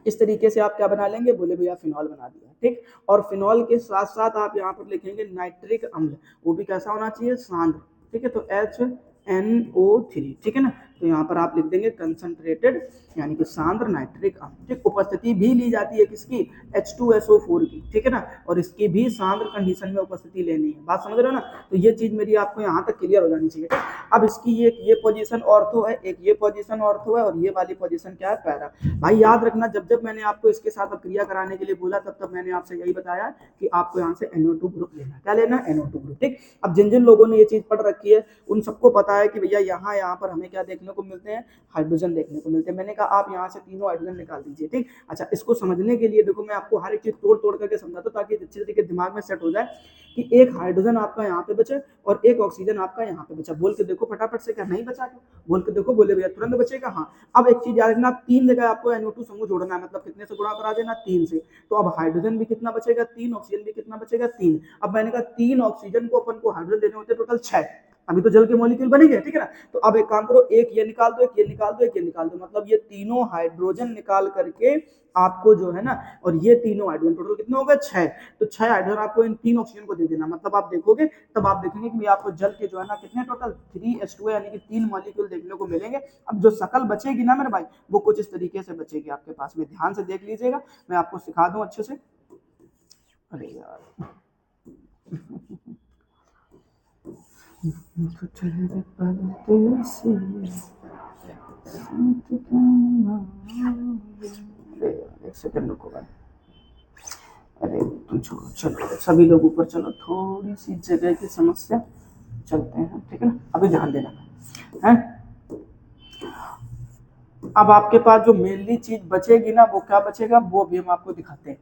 इस तरीके से आप क्या बना लेंगे, बोले भैया फिनॉल बना दिया, ठीक। और फिनॉल के साथ साथ आप यहाँ पर लिखेंगे नाइट्रिक अम्ल, वो भी कैसा होना चाहिए, सांद्र, ठीक है। तो HNO3, ठीक है ना। तो यहाँ पर आप लिख देंगे कंसंट्रेटेड यानी कि सांद्र नाइट्रिक अम्ल, ठीक। उपस्थिति भी ली जाती है किसकी, H2SO4 की, ठीक है ना। और इसकी भी सांद्र कंडीशन में उपस्थिति लेनी है, बात समझ रहे हो ना। तो ये चीज मेरी आपको यहाँ तक क्लियर हो जानी चाहिए। अब इसकी ये पोजीशन ऑर्थो है, एक ये पोजीशन ऑर्थो है और ये वाली पोजीशन क्या है, पैरा। भाई याद रखना, जब जब मैंने आपको इसके साथ क्रिया कराने के लिए बोला तब तब मैंने आपसे यही बताया कि आपको यहाँ से NO2 ग्रुप लेना, क्या लेना, NO2 ग्रुप, ठीक। अब जिन जिन लोगों ने ये चीज पढ़ रखी है उन सबको पता है कि भैया यहाँ पर हमें क्या देखने को मिलते हैं, हाइड्रोजन देखने को मिलते हैं। मैंने कहा आप यहाँ से तीनों हाइड्रोजन निकाल दीजिए, ठीक। अच्छा, इसको समझने के लिए देखो मैं आपको हर एक चीज तोड़ तोड़ करके समझाता हूँ ताकि अच्छे तरीके दिमाग में सेट हो जाए कि एक हाइड्रोजन आपका यहाँ पे बचे और एक ऑक्सीजन आपका यहाँ पे बचा। बोल के देखो फटाफट से, क्या नहीं बचा, क्या बोल के देखो, बोले भैया तुरंत बचेगा, हाँ। अब एक चीज याद रखना, तीन जगह आपको NO2 समूह जोड़ना है, मतलब कितने से गुणा करा देना, 3 से। तो अब हाइड्रोजन भी कितना बचेगा, 3, ऑक्सीजन भी कितना बचेगा, 3। अब मैंने कहा 3 ऑक्सीजन को अपन को हाइड्रोजन देने होते टोटल 6, अभी तो जल के मॉलिक्यूल बनेंगे, ठीक है ना। तो अब एक काम करो, एक ये निकाल दो, एक ये निकाल दो, एक ये निकाल दो, मतलब ये तीनों हाइड्रोजन निकाल करके आपको जो है ना, और ये तीनों हाइड्रोजन टोटल कितने हो गए, 6। तो 6 हाइड्रोजन आपको इन 3 ऑक्सीजन को दे देना, मतलब आप देखोगे तब आप देखेंगे कि आपको जल के जो है ना कितने टोटल 3H2 यानी कि 3 मॉलिक्यूल देखने को मिलेंगे। अब जो शकल बचेगी ना मेरे भाई, वो कुछ इस तरीके से बचेगी आपके पास में, ध्यान से देख लीजिएगा, मैं आपको सिखा दूं अच्छे से। अरे यार एक सेकंड रुको भाई, अरे तुम छोड़ो, चलो सभी लोग ऊपर चलो, थोड़ी सी जगह की समस्या, चलते हैं, ठीक है ना। अभी ध्यान देना है। अब आपके पास जो मेनली चीज बचेगी ना, वो क्या बचेगा, वो भी हम आपको दिखाते हैं,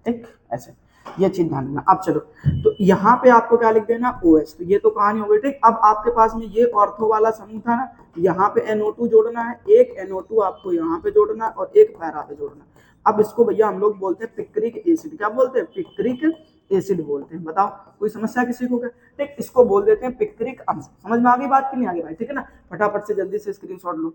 ठीक। ऐसे ये चीज ध्यान देना। अब चलो, तो यहाँ पे आपको क्या लिख देना, OH। तो ये तो कहानी हो गई, ठीक। अब आपके पास में ये ऑर्थो वाला समूह था ना, यहाँ पे NO2 जोड़ना है, एक NO2 आपको यहाँ पे जोड़ना है और एक पैरा पे जोड़ना है। अब इसको भैया हम लोग बोलते हैं पिक्रिक एसिड। क्या बोलते हैं, पिक्रिक एसिड बोलते हैं। बताओ कोई समस्या किसी को, ठीक। इसको बोल देते हैं पिक्रिक अम्ल। समझ में आ गई बात कि नहीं आ गई भाई, ठीक है ना। फटाफट से जल्दी से स्क्रीनशॉट लो,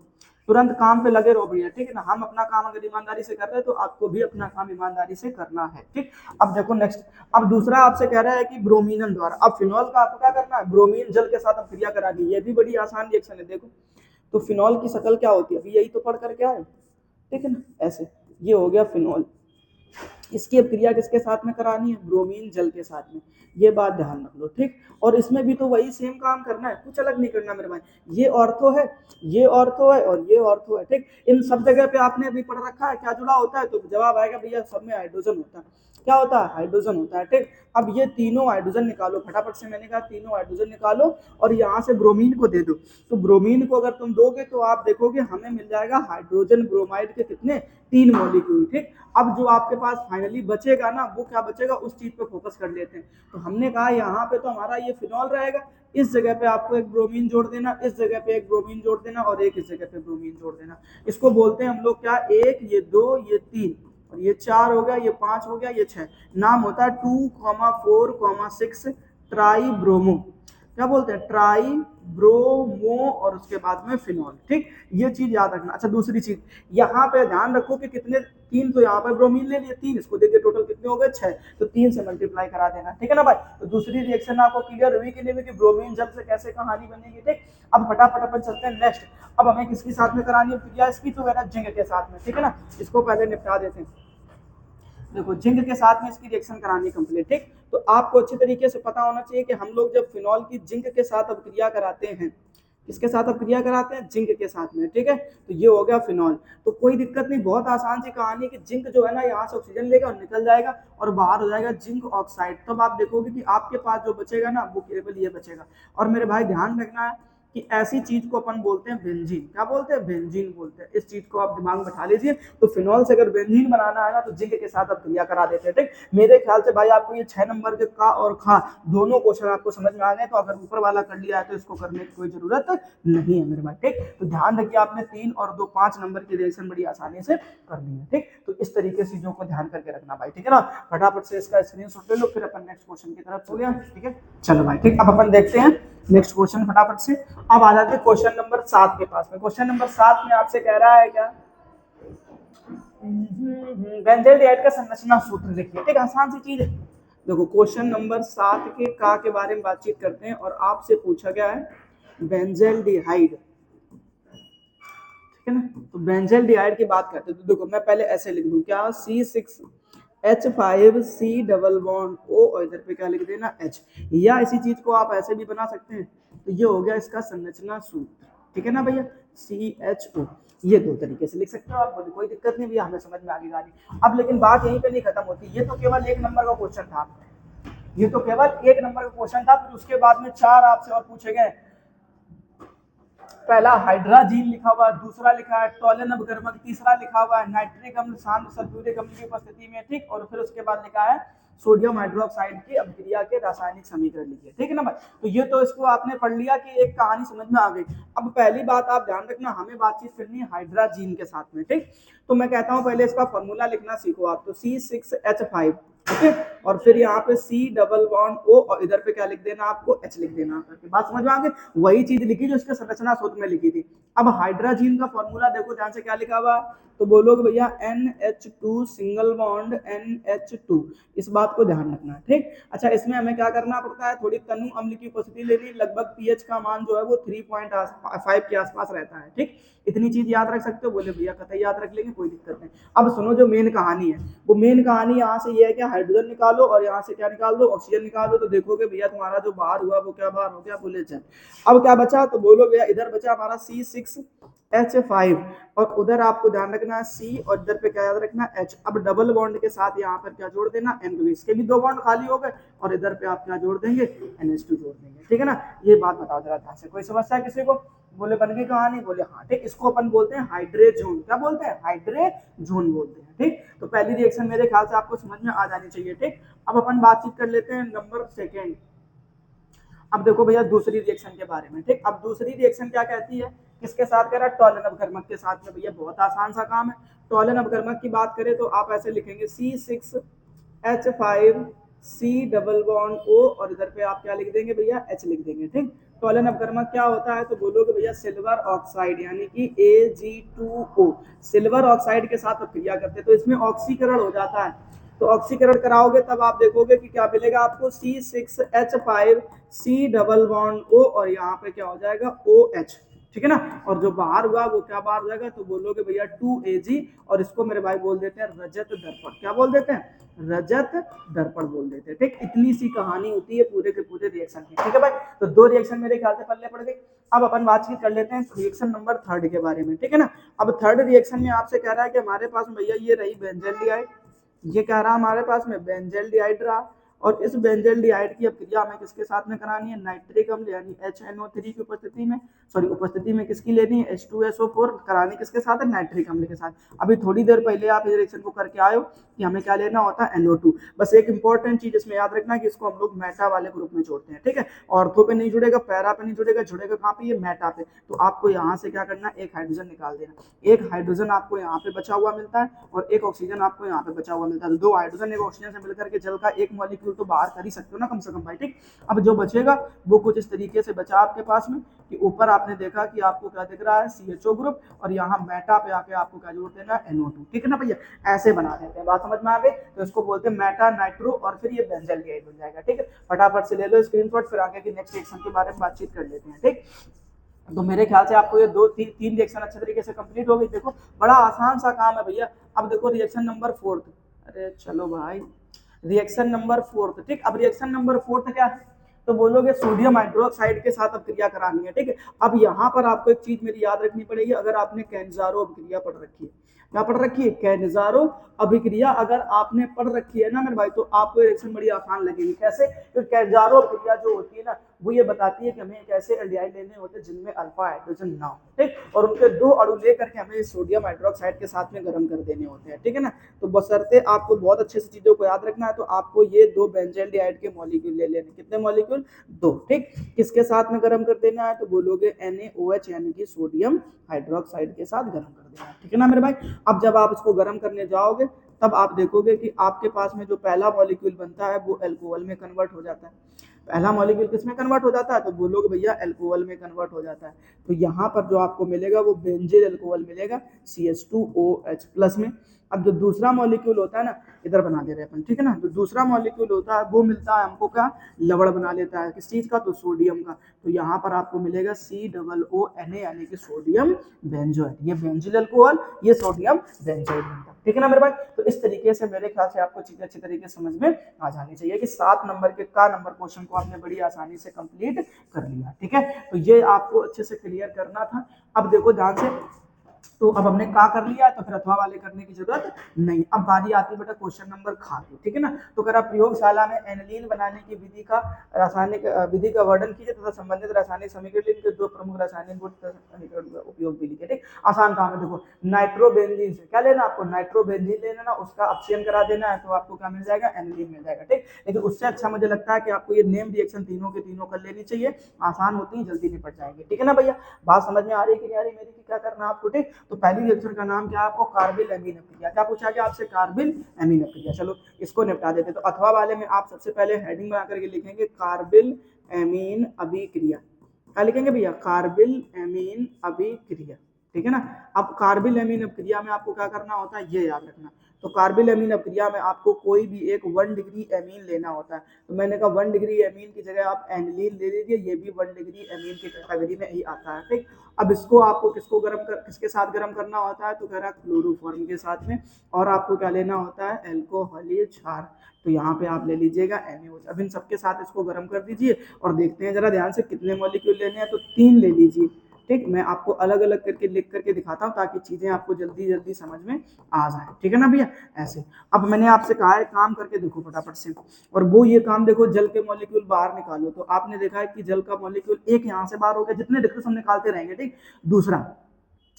तुरंत काम पे लगे रहो भैया, ठीक है ना। हम अपना काम अगर ईमानदारी से कर रहे हैं तो आपको भी अपना काम ईमानदारी से करना है, ठीक। अब देखो नेक्स्ट, अब दूसरा आपसे कह रहा है कि ब्रोमीनन द्वारा, अब फिनॉल का आपको क्या करना है, ब्रोमीन जल के साथ क्रिया करा दी। ये भी बड़ी आसान रिएक्शन है, देखो। तो फिनॉल की शक्ल क्या होती है, अभी यही तो पढ़ कर क्या है, ठीक है ना। ऐसे ये हो गया फिनॉल, इसकी अब क्रिया किसके साथ में करानी है, ब्रोमीन जल के साथ में, ये बात ध्यान रख लो, ठीक। और इसमें भी तो वही सेम काम करना है, कुछ अलग नहीं करना मेरे भाई। ये ऑर्थो है, ये ऑर्थो है और ये ऑर्थो है, ठीक। इन सब जगह पे आपने अभी पढ़ रखा है क्या जुड़ा होता है, तो जवाब आएगा भैया सब में हाइड्रोजन होता है। क्या होता है, हाइड्रोजन होता है, ठीक। अब ये तीनों हाइड्रोजन निकालो फटाफट से, मैंने कहा तीनों हाइड्रोजन निकालो और यहाँ से ब्रोमीन को दे दो। तो ब्रोमीन को अगर तुम दोगे तो आप देखोगे हमें मिल जाएगा हाइड्रोजन ब्रोमाइड के कितने, 3 मॉलिक्यूल, ठीक। अब जो आपके पास फाइनली बचेगा ना, वो क्या बचेगा, उस चीज पे फोकस कर लेते हैं। तो हमने कहा यहाँ पे तो हमारा ये फिनॉल रहेगा, इस जगह पे आपको एक ब्रोमीन जोड़ देना, इस जगह पे एक ब्रोमीन जोड़ देना और एक इस जगह पे ब्रोमीन जोड़ देना। इसको बोलते हैं हम लोग क्या, 1, ये 2, ये 3 और ये 4 हो गया, ये 5 हो गया, ये 6। नाम होता है 2,4,6 ट्राई ब्रोमो। क्या बोलते हैं, ट्राई ब्रोमो और उसके बाद में फिनॉल, ठीक। ये चीज याद रखना। अच्छा दूसरी चीज, यहाँ पे ध्यान रखो कि कितने, 3 तो यहाँ पर ब्रोमीन ले लिए, 3 इसको दे दिए, टोटल कितने हो गए, 6। तो 3 से मल्टीप्लाई करा देना, ठीक है ना भाई। तो दूसरी रिएक्शन आपको क्लियर हुई कि नहीं कि ब्रोमीन जल से कैसे कहानी बनेगी, ठीक। अब फटाफट अपन चलते हैं नेक्स्ट। अब हमें किसके साथ में करानी है क्रिया, इसकी तो है ना जिंक के साथ में, ठीक है ना। इसको पहले निपटा देते हैं। देखो जिंक के साथ में इसकी रिएक्शन करानी कंप्लीट, ठीक। तो आपको अच्छी तरीके से पता होना चाहिए कि हम लोग जब फिनॉल की जिंक के साथ अब क्रिया कराते हैं, किसके साथ अब क्रिया कराते हैं, जिंक के साथ में, ठीक है। तो ये हो गया फिनॉल। तो कोई दिक्कत नहीं, बहुत आसान सी कहानी है कि जिंक जो है ना यहाँ से ऑक्सीजन लेगा और निकल जाएगा और बाहर हो जाएगा जिंक ऑक्साइड। तब आप देखोगे कि आपके पास जो बचेगा ना वो केवल ये बचेगा। और मेरे भाई ध्यान रखना है कि ऐसी चीज को अपन बोलते हैं बेंजीन। क्या बोलते हैं, बेंजीन बोलते हैं। इस चीज को आप दिमाग में बैठा लीजिए। तो फिनॉल से अगर बेंजीन बनाना है ना तो जिंक के साथ आप क्रिया करा देते हैं, ठीक। मेरे ख्याल से भाई आपको ये 6 नंबर के का और खा दोनों क्वेश्चन आपको समझ में आ गए। तो अगर ऊपर वाला कर लिया है तो इसको करने की कोई जरूरत नहीं है मेरे भाई, ठीक। तो ध्यान रखिए आपने 3 और 2 5 नंबर की रिएक्शन बड़ी आसानी से कर ली है, ठीक। तो इस तरीके से चीजों को ध्यान करके रखना भाई, ठीक है ना। फटाफट से इसका स्क्रीनशॉट ले लो, फिर अपन नेक्स्ट क्वेश्चन की तरफ हो गया, ठीक है। चलो भाई, ठीक। अब अपन देखते हैं नेक्स्ट क्वेश्चन फटाफट से। अब आ जाते हैं क्वेश्चन नंबर 7 के पास में। क्वेश्चन नंबर 7 में आपसे कह रहा है क्या, बेंजोइड का संरचना सूत्र लिखिए, ठीक। आसान सी चीज है। देखो क्वेश्चन नंबर 7 के का के बारे में बातचीत करते हैं और आपसे पूछा गया है बेंजल्डिहाइड, ठीक है ना। तो बेंजल्डिहाइड की बात करते हैं। तो देखो मैं पहले ऐसे लिख दूं क्या, C6H5C डबल बॉन्ड O और इधर पे क्या लिख देना H। या इसी चीज को आप ऐसे भी बना सकते हैं। तो ये हो गया इसका संरचना सूत्र, ठीक है ना भैया, CHO। ये दो तरीके से लिख सकते हो आप, बोले कोई दिक्कत नहीं भैया, हमें समझ में आ गई गाड़ी। अब लेकिन बात यहीं पे नहीं खत्म होती। ये तो केवल 1 नंबर का क्वेश्चन था, ये तो केवल 1 नंबर का क्वेश्चन था। फिर उसके बाद में 4 आपसे और पूछे गए। पहला हाइड्राजीन लिखा हुआ है, दूसरा लिखा है टॉलन अपघर्मक, तीसरा लिखा हुआ है नाइट्रिक अम्ल शांत सल्फ्यूरिक अम्ल की उपस्थिति में, ठीक। और फिर उसके बाद लिखा है सोडियम हाइड्रोक्साइड की अभिक्रिया के रासायनिक समीकरण लिखिए, ठीक है ना भाई। तो ये तो इसको आपने पढ़ लिया कि एक कहानी समझ में आ गई। अब पहली बात आप ध्यान रखना, हमें बातचीत करनी है हाइड्राजीन के साथ में, ठीक। तो मैं कहता हूं पहले इसका फॉर्मूला लिखना सीखो आप। तो C6H5, ठीक है। और फिर यहाँ पे C डबल बॉन्ड O और इधर पे क्या लिख देना आपको, H लिख देना। करके बात समझ में आ गई। वही चीज लिखी जो इसके संरचना सूत्र में लिखी थी। अब हाइड्राजीन का फॉर्मूला देखो ध्यान से, क्या लिखा हुआ, तो बोलोगे भैया NH2 सिंगल बॉन्ड NH2। इस बात को ध्यान रखना है, ठीक। अच्छा इसमें हमें क्या करना पड़ता है, थोड़ी तनु अम्ल की उपस्थिति लेनी। लगभग पीएच का मान जो है वो 3.5 के आसपास रहता है, ठीक। इतनी चीज याद रख सकते हो, बोले भैया कतई याद रख लेंगे, कोई दिक्कत नहीं। अब सुनो जो मेन कहानी है, वो मेन कहानी यहाँ से ये है कि हाइड्रोजन निकालो और यहाँ से क्या निकाल दो, ऑक्सीजन निकाल दो। तो देखोगे भैया तुम्हारा जो बाहर हुआ वो क्या बाहर हो गया, बोले चल। अब क्या बचा, तो बोलो भैया इधर बचा हमारा C6H5 और उधर आपको ध्यान रखना है C और इधर पे क्या याद रखना है H। अब डबल बॉन्ड के साथ यहाँ पर क्या जोड़ देना N, क्योंकि इसके भी 2 बॉन्ड खाली हो गए और इधर पे आप क्या जोड़ देंगे NH2 जोड़ देंगे, ठीक है ना। ये बात बताओ जरा ध्यान से, कोई समस्या किसी को, बोले बन गई कहानी, बोले हाँ, ठीक। इसको अपन बोलते हैं हाइड्रेजोन। क्या बोलते हैं, हाइड्रेजोन बोलते हैं, ठीक। तो पहली रिएक्शन मेरे ख्याल से आपको समझ में आ जानी चाहिए, ठीक। अब अपन बातचीत कर लेते हैं नंबर 2। अब देखो भैया दूसरी रिएक्शन के बारे में, ठीक। अब दूसरी रिएक्शन क्या कहती है, किसके साथ कह रहा है, टॉलन अपघर्मक के साथ में। भैया बहुत आसान सा काम है। टॉलन अपघर्मक की बात करें तो आप ऐसे लिखेंगे C6H5C डबल बॉन्ड O और इधर पे आप क्या लिख देंगे भैया H लिख देंगे, ठीक। टॉलन अपघर्मक क्या होता है, तो बोलोगे भैया सिल्वर ऑक्साइड यानी कि Ag2O सिल्वर ऑक्साइड के साथ क्रिया करते हैं। तो इसमें ऑक्सीकरण हो जाता है। तो ऑक्सीकरण कराओगे तब आप देखोगे कि क्या मिलेगा आपको, C6H5C डबल बॉन्ड O और यहाँ पे क्या हो जाएगा OH, ठीक है ना। और जो बाहर हुआ वो क्या बाहर जाएगा, तो बोलोगे भैया 2Ag और इसको मेरे भाई बोल देते हैं रजत दर्पण। क्या बोल देते हैं, रजत दर्पण बोल देते हैं, ठीक। इतनी सी कहानी होती है पूरे के पूरे रिएक्शन की, ठीक है भाई। तो 2 रिएक्शन मेरे ख्याल से पल्ले पड़ गई। अब अपन बातचीत कर लेते हैं रिएक्शन नंबर 3 के बारे में, ठीक है ना। अब 3rd रिएक्शन में आपसे कह रहा है कि हमारे पास भैया ये रही बेंजल्डिहाइड, ये कह रहा हमारे पास में बेंजल्डिहाइड रहा और इस बेंजल्डिहाइड की अब क्रिया हमें किसके साथ में करानी है, नाइट्रिक अम्ल यानी HNO3 की उपस्थिति में, उपस्थिति में किसकी लेनी है, H2SO4 करानी किसके साथ है, नाइट्रिक अम्ल के साथ। अभी थोड़ी देर पहले आप इस रिएक्शन को करके आए हो कि हमें क्या लेना होता है, NO2। बस एक इंपॉर्टेंट चीज इसमें याद रखना कि इसको हम लोग मेटा वाले ग्रुप में जोड़ते हैं, ठीक है। ऑर्थो पे नहीं जुड़ेगा, पैरा पे नहीं जुड़ेगा, जुड़ेगा कहाँ पे, ये मेटा पे। तो आपको यहाँ से क्या करना है, एक हाइड्रोजन निकाल देना। एक हाइड्रोजन आपको यहाँ पे बचा हुआ मिलता है और एक ऑक्सीजन आपको यहाँ पे बचा हुआ मिलता है। तो 2 हाइड्रोजन एक ऑक्सीजन से मिलकर के जल का एक मॉलिक्यूल तो बाहर कर ही सकते हो ना कम से कम भाई, ठीक। अब जो बचेगा वो कुछ इस तरीके से बचा आपके पास में कि ऊपर आपने देखा कि आपको क्या दिख रहा है, CHO ग्रुप और यहाँ मेटा पे आके आपको क्या जोड़ देना है, NO2, ठीक है ना भैया। ऐसे बना देते हैं, बात समझ में आ गई। तो इसको बोलते हैं मेटा नाइट्रो और फिर ये बेंजल्डिहाइड बन जाएगा, ठीक है। फटाफट से ले लो स्क्रीनशॉट, फिर आगे की नेक्स्ट रिएक्शन के बारे में बातचीत कर लेते हैं, ठीक। तो मेरे ख्याल से आपको ये 2-3 रिएक्शन अच्छे तरीके से कंप्लीट हो गई। देखो बड़ा आसान सा काम है भैया। अब देखो रिएक्शन नंबर 4, अरे चलो भाई, रिएक्शन नंबर 4, ठीक। अब रिएक्शन नंबर 4 क्या है, तो बोलोगे सोडियम हाइड्रोक्साइड के साथ अब क्रिया करानी है, ठीक है। अब यहाँ पर आपको एक चीज मेरी याद रखनी पड़ेगी, अगर आपने कैंजारो अभिक्रिया पढ़ रखी है, क्या पढ़ रखी है, कैंजारो अभिक्रिया अगर आपने पढ़ रखी है ना मेरे भाई, तो आपको रिएक्शन बड़ी आसान लगेगी। कैसे? तो कैंजारो अभिक्रिया जो होती है ना, वो ये बताती है कि हमें एक ऐसे एल्डिहाइड लेने होते हैं जिनमें अल्फा हाइड्रोजन ना हो, ठीक, और उनके 2 अणु लेकर के हमें सोडियम हाइड्रोक्साइड के साथ में गर्म कर देने होते हैं, ठीक है ना। तो बशर्ते आपको बहुत अच्छे से चीजों को याद रखना है, तो आपको ये 2 बेंजल्डिहाइड के मॉलिक्यूल ले लेने। कितने मॉलिक्यूल? 2, ठीक। किसके साथ में गर्म कर देना है? तो बोलोगे NaOH यानी कि सोडियम हाइड्रोक्साइड के साथ गर्म कर देना है, ठीक है ना मेरे भाई। अब जब आप इसको गर्म करने जाओगे तब आप देखोगे कि आपके पास में जो पहला मॉलिक्यूल बनता है वो अल्कोहल में कन्वर्ट हो जाता है। पहला मॉलिक्यूल किस में कन्वर्ट हो जाता है? तो बोलोगे भैया अल्कोहल में कन्वर्ट हो जाता है। तो यहाँ पर जो आपको मिलेगा वो बेंजील अल्कोहल मिलेगा CH2OH+ में। अब जो दूसरा मॉलिक्यूल होता है ना, इधर बना दे रहे हैं अपन, ठीक है ना। जो दूसरा मॉलिक्यूल होता है वो मिलता है हमको क्या? लवण बना लेता है, किस चीज का? तो सोडियम का। तो यहाँ पर आपको मिलेगा COONA यानी कि सोडियम बेंजोएट। ये बेंजील अल्कोहल, ये सोडियम बेंजोएट बनता है, ठीक है ना मेरे भाई। तो इस तरीके से मेरे ख्याल से आपको चीजें अच्छी तरीके से समझ में आ जानी चाहिए कि 7 नंबर के का नंबर क्वेश्चन को आपने बड़ी आसानी से कंप्लीट कर लिया, ठीक है। तो ये आपको अच्छे से क्लियर करना था। अब देखो ध्यान से, तो अब हमने का कर लिया, तो फिर अथवा वाले करने की जरूरत नहीं। अब बारी आती है बेटा क्वेश्चन नंबर खा की, ठीक है ना। तो अगर आप प्रयोगशाला में एनिलीन बनाने की विधि का रासायनिक विधि का वर्णन कीजिए तथा संबंधित रासायनिक समीकरण के 2 प्रमुख रासायनिक गुण उपयोग भी लिखे, ठीक। आसान काम है। देखो नाइट्रोबेंजीन से क्या लेना आपको? नाइट्रोबेंजीन ले लेना, उसका अपचयन करा देना है, तो आपको क्या मिल जाएगा? एनिलीन मिल जाएगा, ठीक। लेकिन उससे अच्छा मुझे लगता है कि आपको ये नेम रिएक्शन तीनों के तीनों कर लेनी चाहिए, आसान होती है, जल्दी निपट जाएंगे, ठीक है ना भैया। बात समझ में आ रही है कि नहीं आ रही मेरी? क्या करना है आपको, ठीक। तो पहली रिएक्शन का नाम क्या है आपको? कार्बिल एमीन अभिक्रिया। क्या पूछा गया आपसे? कार्बिल एमीन अभिक्रिया। चलो इसको निपटा देते। तो अथवा वाले में आप सबसे पहले हेडिंग बना करके लिखेंगे कार्बिल एमीन अभिक्रिया। क्या लिखेंगे भैया? कार्बिल एमीन अभिक्रिया, ठीक है ना। अब कार्बिल एमीन अभिक्रिया में आपको क्या करना होता है ये याद रखना। तो कार्बिल एमीन अभिक्रिया में आपको कोई भी एक 1 डिग्री एमीन लेना होता है। तो मैंने कहा 1 डिग्री एमीन की जगह आप एनिलीन ले लीजिए, ये भी 1 डिग्री एमीन की कैटेगरी में ही आता है, ठीक। अब इसको आपको किसके साथ गर्म करना होता है? तो कह रहा है क्लोरोफॉर्म के साथ में। और आपको क्या लेना होता है? अल्कोहलीय क्षार। तो यहाँ पे आप ले लीजिएगा NaOH। अब इन सबके साथ इसको गर्म कर दीजिए और देखते हैं जरा ध्यान से कितने मॉलिक्यूल लेने हैं। तो 3 ले लीजिए, ठीक। मैं आपको अलग अलग करके लिख करके दिखाता हूँ ताकि चीजें आपको जल्दी जल्दी समझ में आ जाए, ठीक है ना भैया। ऐसे अब मैंने आपसे कहा है काम करके देखो फटाफट से, और वो ये काम देखो, जल के मॉलिक्यूल बाहर निकालो। तो आपने देखा है कि जल का मॉलिक्यूल एक यहाँ से बाहर हो गया, जितने डिस्कस हम निकालते रहेंगे, ठीक। दूसरा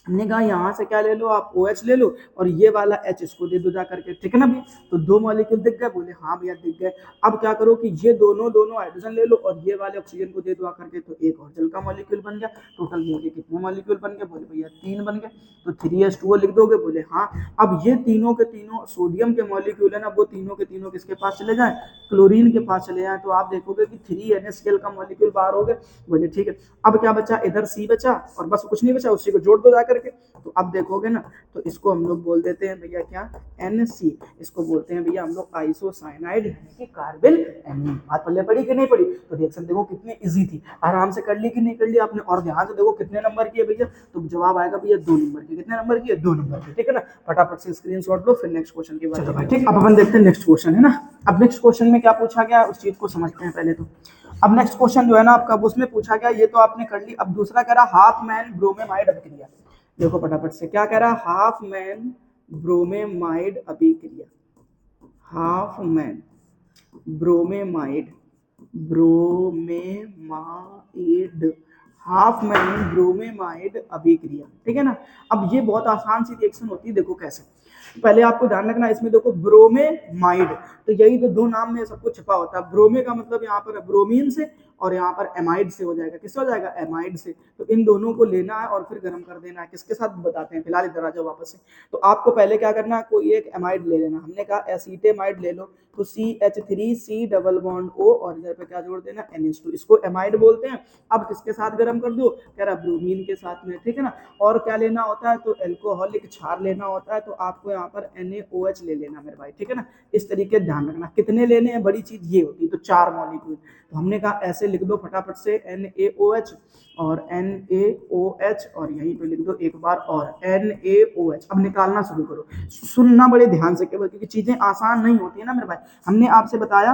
हमने कहा यहाँ से क्या ले लो आप? OH ले लो, और ये वाला H इसको दे दो जा करके, ठीक है ना भैया। तो 2 मॉलिक्यूल दिख गए? बोले हाँ भैया दिख गए। अब क्या करो कि ये दोनों हाइड्रोजन ले लो और ये वाले ऑक्सीजन को दे दो आकर के, तो एक और जल का मॉलिक्यूल बन गया। टोटल बोले कितने मॉलिक्यूल बन गए? बोले भैया 3 बन गए। तो 3H2O लिख दोगे? बोले हाँ। अब ये तीनों के तीनों सोडियम के मॉलिक्यूल है ना, वो तीनों के तीनों किसके पास चले जाए? क्लोरीन के पास चले जाए। तो आप देखोगे कि 3NaCl का मॉलिक्यूल बाहर हो गए। बोले ठीक है। अब क्या बचा? इधर C बचा, और बस कुछ नहीं बचा, उसी को जोड़ दो जाकर के। तो अब देखोगे ना, तो इसको हम लोग बोल देते हैं भैया क्या? NC। इसको बोलते हैं भैया हम लोग आइसोसाइनाइड यानी कि कार्बिल एमीन। बात पल्ले पड़ी कि नहीं पड़ी? तो रिएक्शन देखो कितनी इजी थी, आराम से कर ली कि नहीं कर ली आपने? और ध्यान से देखो कितने नंबर की है भैया? तो जवाब आएगा भैया 2 नंबर की। कितने नंबर की है? 2 नंबर की, ठीक है ना। फटाफट से स्क्रीनशॉट लो, फिर नेक्स्ट क्वेश्चन की बात करते हैं, ठीक। अब अपन देखते हैं नेक्स्ट क्वेश्चन, है ना। अब नेक्स्ट क्वेश्चन में क्या पूछा गया उस चीज को समझते हैं पहले। तो अब नेक्स्ट क्वेश्चन जो है ना आपका, उसमें पूछा गया, ये तो आपने कर ली। अब दूसरा कह रहा हाफ मैन ब्रोमेमाइड अभिक्रिया। देखो फटाफट से क्या कह रहा है? हाफ मैन ब्रोमेमाइड अभिक्रिया। Half man bromamide half man bromamide अभिक्रिया, ठीक है ना। अब ये बहुत आसान सी रिएक्शन होती है। देखो कैसे, पहले आपको ध्यान रखना, इसमें देखो ब्रोमेमाइड, तो यही तो 2 नाम में सब कुछ छिपा होता है। ब्रोमे का मतलब यहाँ पर ब्रोमीन से, और यहाँ पर एमाइड से हो जाएगा। किससे हो जाएगा? एमाइड से। तो इन दोनों को लेना है और फिर गर्म कर देना है। किसके साथ बताते हैं, फिलहाल इधर आ जाओ वापस से। तो आपको पहले क्या करना है, कोई एक एमाइड ले लेना। हमने कहा एसीटेमाइड ले लो, तो CH3C डबल बॉन्ड O, और इधर पे क्या जोड़ देना? NH2। इसको एमाइड बोलते हैं। अब किसके साथ गर्म कर दो? कह रहा ब्रोमीन के साथ में, ठीक है ना। और क्या लेना होता है? तो अल्कोहलिक क्षार लेना होता है। तो आपको यहाँ पर NaOH ले लेना मेरे भाई, ठीक है ना। इस तरीके ध्यान रखना। कितने लेने हैं? बड़ी चीज ये होती है। तो 4 मॉलिक्यूल। तो हमने कहा ऐसे लिख दो फटाफट से, NaOH और NaOH, और यहीं पे लिख दो एक बार और NaOH। अब निकालना शुरू करो, सुनना बड़े ध्यान से केवल, क्योंकि चीजें आसान नहीं होती है ना मेरे भाई। हमने आपसे बताया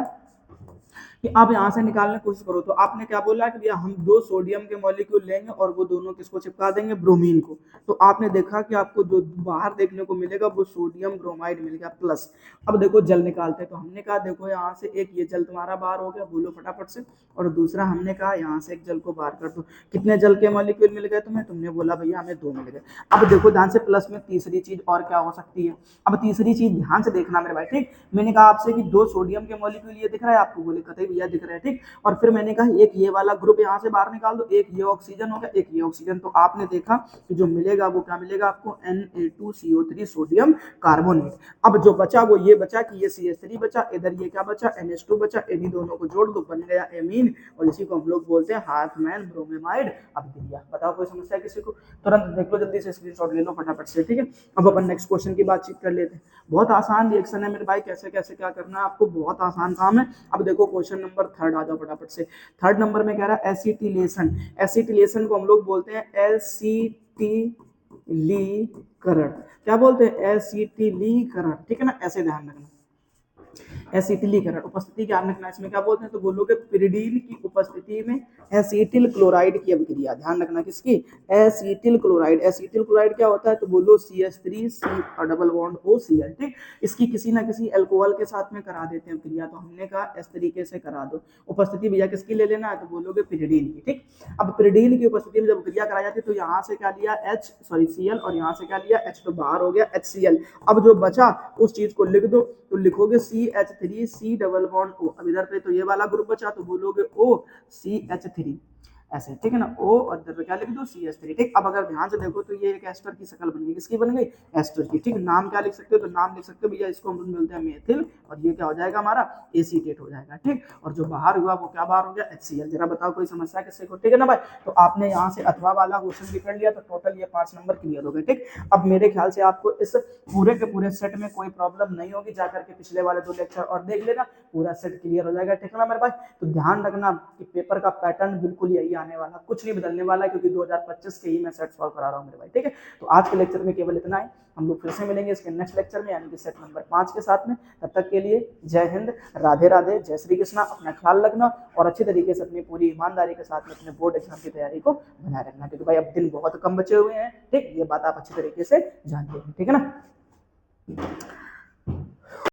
कि आप यहाँ से निकालने की कोशिश करो। तो आपने क्या बोला कि भैया हम 2 सोडियम के मॉलिक्यूल लेंगे और वो दोनों किसको चिपका देंगे, ब्रोमीन को। तो आपने देखा कि आपको जो बाहर देखने को मिलेगा वो सोडियम ब्रोमाइड मिल गया प्लस। अब देखो जल निकालते हैं, तो हमने कहा देखो यहाँ से एक ये जल तुम्हारा बाहर हो गया, बोलो फटाफट से, और दूसरा हमने कहा यहाँ से एक जल को बाहर कर दो। कितने जल के मॉलिक्यूल मिल गए तुम्हें, तुमने बोला भैया हमें 2 मिल गए। अब देखो ध्यान से प्लस में तीसरी चीज और क्या हो सकती है। अब तीसरी चीज ध्यान से देखना मेरे भाई, ठीक। मैंने कहा आपसे कि 2 सोडियम के मॉलिक्यूल ये दिख रहा है आपको, बोले कतई भैया दिख रहा है, ठीक। और फिर मैंने कहा एक ये वाला ग्रुप यहाँ से बाहर निकाल दो, एक ये ऑक्सीजन हो गया, एक ये ऑक्सीजन। तो आपने देखा कि जो मिलेगा वो क्या मिलेगा आपको, Na2CO3 सोडियम कार्बोनेट। अब जो बचा वो ये बचा कि ये CH3 बचा, इधर ये क्या बचा, NH2 बचा। इन्हीं दोनों को जोड़ दो, बन गया एमीन, और इसी को हम लोग बोलते हैं हाफमैन ब्रोमाइड अभिक्रिया। बताओ कोई समस्या किसी को, तुरंत देख लो, जल्दी से स्क्रीनशॉट ले लो फटाफट से, ठीक है। अब अपन नेक्स्ट क्वेश्चन की बातचीत कर लेते हैं। बहुत आसान रिएक्शन है मेरे भाई, कैसे कैसे क्या करना है आपको, बहुत आसान काम है। अब देखो क्वेश्चन नंबर 3 आ जाओ फटाफट से। 3 नंबर में कह रहा है एसिटिलेशन। एसिटिलेशन को हम लोग बोलते हैं एसिटिलीकरण। क्या बोलते हैं, एसिटिलीकरण, ठीक है ना, ऐसे ध्यान रखना। एसिटिलीकरण, उपस्थिति ज्ञान रखना, इसमें क्या बोलते हैं, तो बोलोगे पिरिडीन की उपस्थिति में एसिटिल क्लोराइड की अभिक्रिया। ध्यान रखना किसकी, एसिटिल क्लोराइड। एसिटिल क्लोराइड क्या होता है, तो बोलो CH3C डबल बॉन्ड OCl, ठीक। इसकी किसी ना किसी अल्कोहल के साथ में करा देते हैं क्रिया, तो हमने कहा इस तरीके से करा दो। उपस्थिति भैया किसकी ले लेना है, तो बोलोगे पिरिडीन की, ठीक। अब पिरिडीन की उपस्थिति में जब क्रिया कराई जाती है तो यहाँ से क्या लिया Cl, और यहाँ से क्या लिया H, तो बाहर हो गया HCl। अब जो बचा उस चीज को लिख दो, तो लिखोगे CH3C डबल बॉन्ड O। अब इधर पे तो ये वाला ग्रुप बचा, तो बोलोगे OCH3, ऐसे, ठीक है ना, O, और इधर पे क्या लिख दो CH3, ठीक। अब अगर ध्यान से देखो तो ये एक एस्टर की शक्ल बन गई, किसकी बन गई, एस्टर की, ठीक। नाम क्या लिख सकते हो, तो नाम लिख सकते हो भैया इसको हम बोलते हैं मेथिल, और ये क्या हो जाएगा हमारा एसीटेट हो जाएगा, ठीक। और जो बाहर हुआ वो क्या बाहर हो गया, HCl। जरा बताओ कोई समस्या किससे को, ठीक है ना भाई। तो आपने यहाँ से अथवा वाला क्वेश्चन भी कर लिया, तो टोटल ये 5 नंबर क्लियर हो गए, ठीक। अब मेरे ख्याल से आपको इस पूरे के पूरे सेट में कोई प्रॉब्लम नहीं होगी, जाकर के पिछले वाले 2 लेक्चर और देख लेना, पूरा सेट क्लियर हो जाएगा, ठीक है ना मेरे भाई। तो ध्यान रखना कि पेपर का पैटर्न बिल्कुल यही आने वाला, कुछ नहीं बदलने वाला है, क्योंकि 2025 के ही मैं सेट सॉल्व करा रहा हूँ मेरे भाई, ठीक है। तो आज के लेक्चर में केवल इतना है, हम लोग फिर से मिलेंगे इसके नेक्स्ट लेक्चर में, यानी कि सेट नंबर 5 के साथ में। तब तक के लिए जय हिंद, राधे राधे, जय श्री कृष्णा। अपना ख्याल रखना और अच्छी तरीके से अपनी पूरी ईमानदारी के साथ में अपने बोर्ड एग्जाम की तैयारी को बनाए रखना, क्योंकि भाई अब दिन बहुत कम बचे हुए हैं, ठीक। ये बात आप अच्छी तरीके से जानते हैं, ठीक है ना।